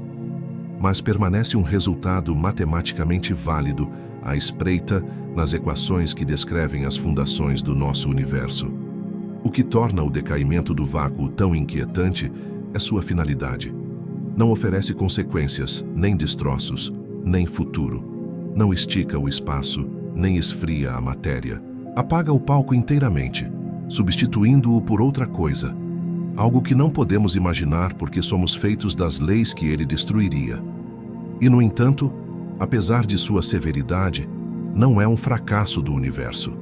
Mas permanece um resultado matematicamente válido à espreita nas equações que descrevem as fundações do nosso universo. O que torna o decaimento do vácuo tão inquietante é sua finalidade. Não oferece consequências, nem destroços, nem futuro. Não estica o espaço, nem esfria a matéria. Apaga o palco inteiramente, substituindo-o por outra coisa, algo que não podemos imaginar porque somos feitos das leis que ele destruiria. E, no entanto, apesar de sua severidade, não é um fracasso do universo.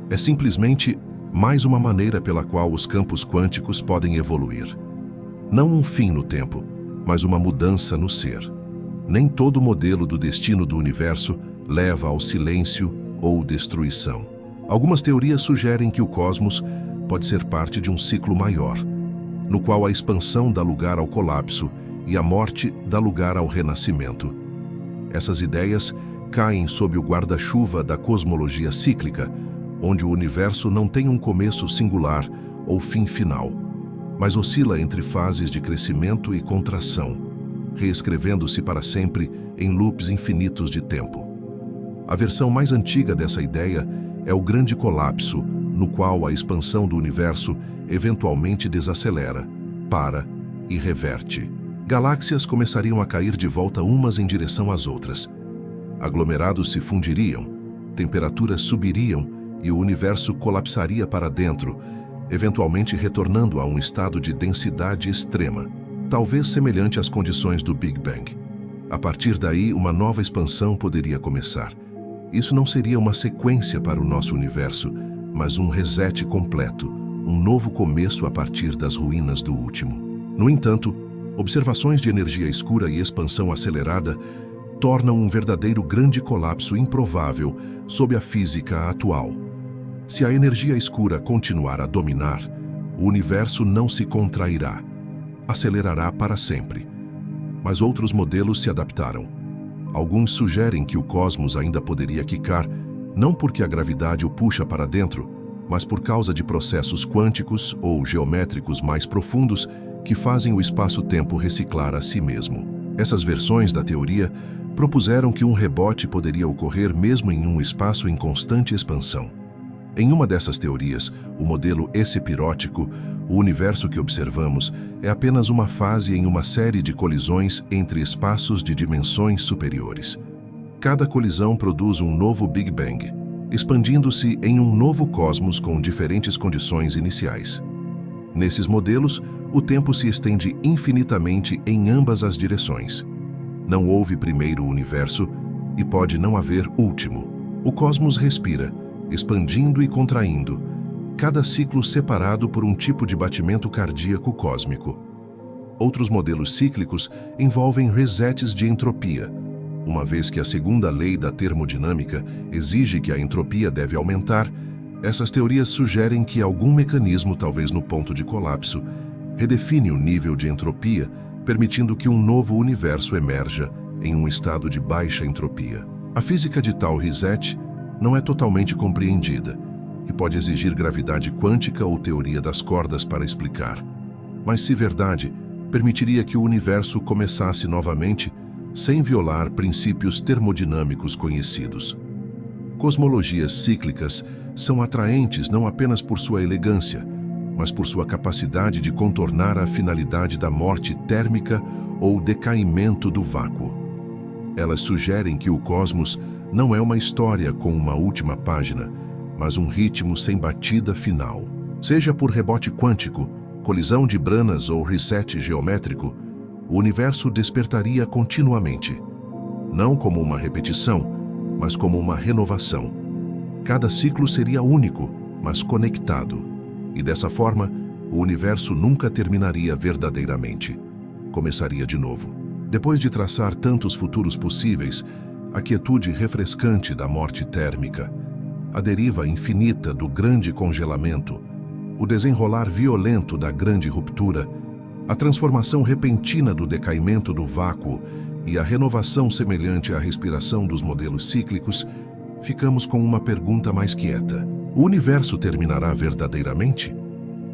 É simplesmente mais uma maneira pela qual os campos quânticos podem evoluir. Não um fim no tempo, mas uma mudança no ser. Nem todo modelo do destino do universo leva ao silêncio ou destruição. Algumas teorias sugerem que o cosmos pode ser parte de um ciclo maior, no qual a expansão dá lugar ao colapso e a morte dá lugar ao renascimento. Essas ideias caem sob o guarda-chuva da cosmologia cíclica, onde o universo não tem um começo singular ou fim final, mas oscila entre fases de crescimento e contração, reescrevendo-se para sempre em loops infinitos de tempo. A versão mais antiga dessa ideia é o Grande Colapso, no qual a expansão do universo eventualmente desacelera, para e reverte. Galáxias começariam a cair de volta umas em direção às outras. Aglomerados se fundiriam, temperaturas subiriam e o universo colapsaria para dentro, eventualmente retornando a um estado de densidade extrema, talvez semelhante às condições do Big Bang. A partir daí, uma nova expansão poderia começar. Isso não seria uma sequência para o nosso universo, mas um reset completo, um novo começo a partir das ruínas do último. No entanto, observações de energia escura e expansão acelerada tornam um verdadeiro grande colapso improvável sob a física atual. Se a energia escura continuar a dominar, o universo não se contrairá, acelerará para sempre. Mas outros modelos se adaptaram. Alguns sugerem que o cosmos ainda poderia quicar, não porque a gravidade o puxa para dentro, mas por causa de processos quânticos ou geométricos mais profundos que fazem o espaço-tempo reciclar a si mesmo. Essas versões da teoria propuseram que um rebote poderia ocorrer mesmo em um espaço em constante expansão. Em uma dessas teorias, o modelo essepirótico, o universo que observamos é apenas uma fase em uma série de colisões entre espaços de dimensões superiores. Cada colisão produz um novo Big Bang, expandindo-se em um novo cosmos com diferentes condições iniciais. Nesses modelos, o tempo se estende infinitamente em ambas as direções. Não houve primeiro universo e pode não haver último. O cosmos respira, expandindo e contraindo, cada ciclo separado por um tipo de batimento cardíaco cósmico. Outros modelos cíclicos envolvem resets de entropia, uma vez que a segunda lei da termodinâmica exige que a entropia deve aumentar. Essas teorias sugerem que algum mecanismo, talvez no ponto de colapso, redefine o nível de entropia, permitindo que um novo universo emerja em um estado de baixa entropia. A física de tal reset não é totalmente compreendida e pode exigir gravidade quântica ou teoria das cordas para explicar. Mas, se verdade, permitiria que o universo começasse novamente sem violar princípios termodinâmicos conhecidos. Cosmologias cíclicas são atraentes não apenas por sua elegância, mas por sua capacidade de contornar a finalidade da morte térmica ou decaimento do vácuo. Elas sugerem que o cosmos não é uma história com uma última página, mas um ritmo sem batida final. Seja por rebote quântico, colisão de branas ou reset geométrico, o universo despertaria continuamente, não como uma repetição, mas como uma renovação. Cada ciclo seria único, mas conectado, e dessa forma, o universo nunca terminaria verdadeiramente. Começaria de novo. Depois de traçar tantos futuros possíveis, a quietude refrescante da morte térmica, a deriva infinita do grande congelamento, o desenrolar violento da grande ruptura, a transformação repentina do decaimento do vácuo e a renovação semelhante à respiração dos modelos cíclicos, ficamos com uma pergunta mais quieta. O universo terminará verdadeiramente?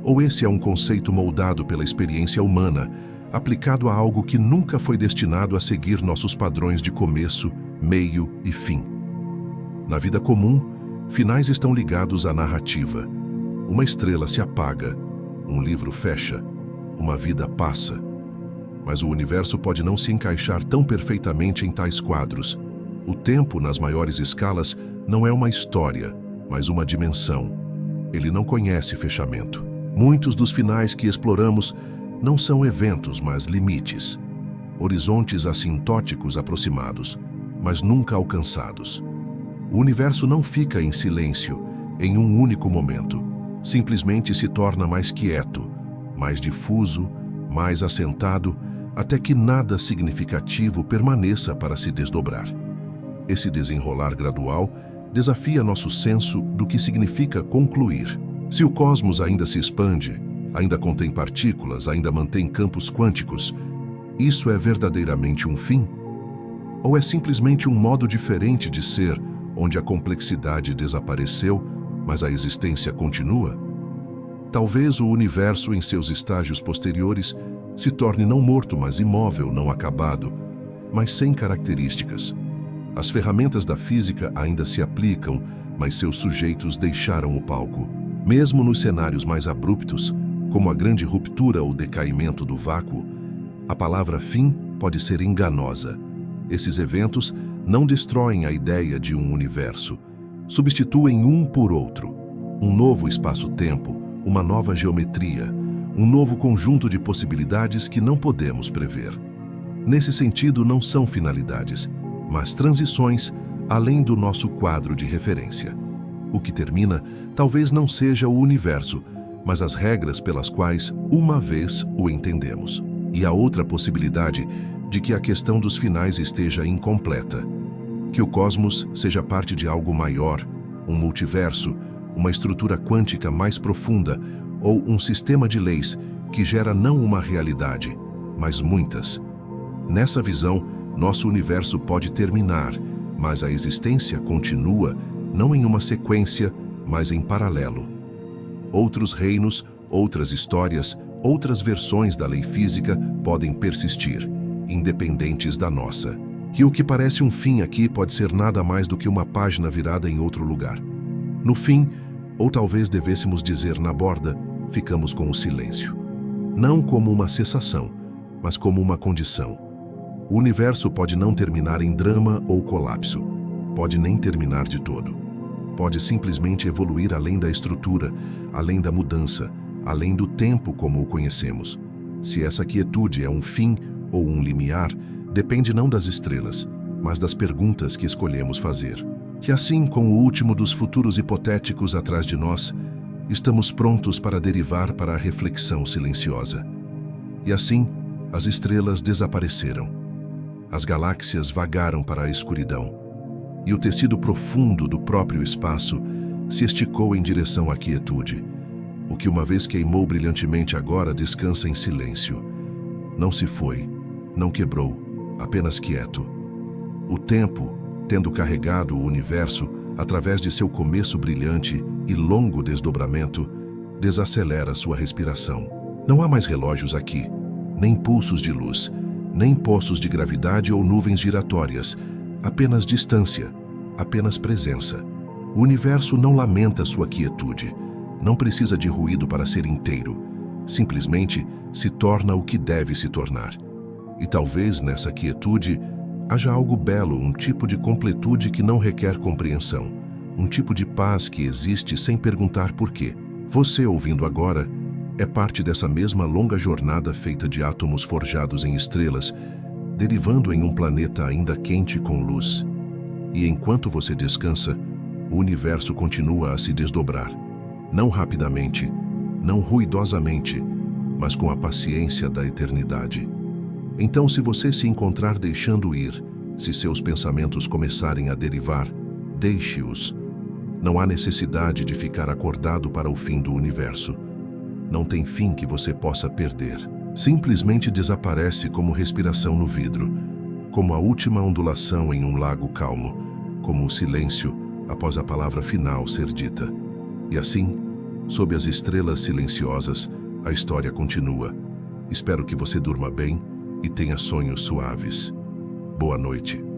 Ou esse é um conceito moldado pela experiência humana, aplicado a algo que nunca foi destinado a seguir nossos padrões de começo, meio e fim? Na vida comum, finais estão ligados à narrativa. Uma estrela se apaga, um livro fecha, uma vida passa. Mas o universo pode não se encaixar tão perfeitamente em tais quadros. O tempo, nas maiores escalas, não é uma história, mas uma dimensão. Ele não conhece fechamento. Muitos dos finais que exploramos não são eventos, mas limites. Horizontes assintóticos aproximados, mas nunca alcançados. O universo não fica em silêncio, em um único momento. Simplesmente se torna mais quieto, mais difuso, mais assentado, até que nada significativo permaneça para se desdobrar. Esse desenrolar gradual desafia nosso senso do que significa concluir. Se o cosmos ainda se expande, ainda contém partículas, ainda mantém campos quânticos, isso é verdadeiramente um fim? Ou é simplesmente um modo diferente de ser, onde a complexidade desapareceu, mas a existência continua? Talvez o universo em seus estágios posteriores se torne não morto, mas imóvel, não acabado, mas sem características. As ferramentas da física ainda se aplicam, mas seus sujeitos deixaram o palco. Mesmo nos cenários mais abruptos, como a grande ruptura ou decaimento do vácuo, a palavra fim pode ser enganosa. Esses eventos não destroem a ideia de um universo, substituem um por outro. Um novo espaço-tempo, uma nova geometria, um novo conjunto de possibilidades que não podemos prever. Nesse sentido, não são finalidades, mas transições além do nosso quadro de referência. O que termina talvez não seja o universo, mas as regras pelas quais uma vez o entendemos. E a outra possibilidade de que a questão dos finais esteja incompleta, que o cosmos seja parte de algo maior, um multiverso, uma estrutura quântica mais profunda ou um sistema de leis que gera não uma realidade, mas muitas. Nessa visão, nosso universo pode terminar, mas a existência continua, não em uma sequência, mas em paralelo. Outros reinos, outras histórias, outras versões da lei física podem persistir, independentes da nossa. E o que parece um fim aqui pode ser nada mais do que uma página virada em outro lugar. No fim, ou talvez devêssemos dizer na borda, ficamos com o silêncio. Não como uma cessação, mas como uma condição. O universo pode não terminar em drama ou colapso. Pode nem terminar de todo. Pode simplesmente evoluir além da estrutura, além da mudança, além do tempo como o conhecemos. Se essa quietude é um fim ou um limiar, depende não das estrelas, mas das perguntas que escolhemos fazer. E assim, com o último dos futuros hipotéticos atrás de nós, estamos prontos para derivar para a reflexão silenciosa. E assim, as estrelas desapareceram. As galáxias vagaram para a escuridão. E o tecido profundo do próprio espaço se esticou em direção à quietude. O que uma vez queimou brilhantemente agora descansa em silêncio. Não se foi, não quebrou, apenas quieto. O tempo, tendo carregado o universo através de seu começo brilhante e longo desdobramento, desacelera sua respiração. Não há mais relógios aqui, nem pulsos de luz, nem poços de gravidade ou nuvens giratórias, apenas distância, apenas presença. O universo não lamenta sua quietude, não precisa de ruído para ser inteiro, simplesmente se torna o que deve se tornar. E talvez nessa quietude haja algo belo, um tipo de completude que não requer compreensão, um tipo de paz que existe sem perguntar por quê. Você, ouvindo agora, é parte dessa mesma longa jornada feita de átomos forjados em estrelas, derivando em um planeta ainda quente com luz. E enquanto você descansa, o universo continua a se desdobrar. Não rapidamente, não ruidosamente, mas com a paciência da eternidade. Então, se você se encontrar deixando ir, se seus pensamentos começarem a derivar, deixe-os. Não há necessidade de ficar acordado para o fim do universo. Não tem fim que você possa perder. Simplesmente desaparece como respiração no vidro, como a última ondulação em um lago calmo, como o silêncio após a palavra final ser dita. E assim, sob as estrelas silenciosas, a história continua. Espero que você durma bem e tenha sonhos suaves. Boa noite.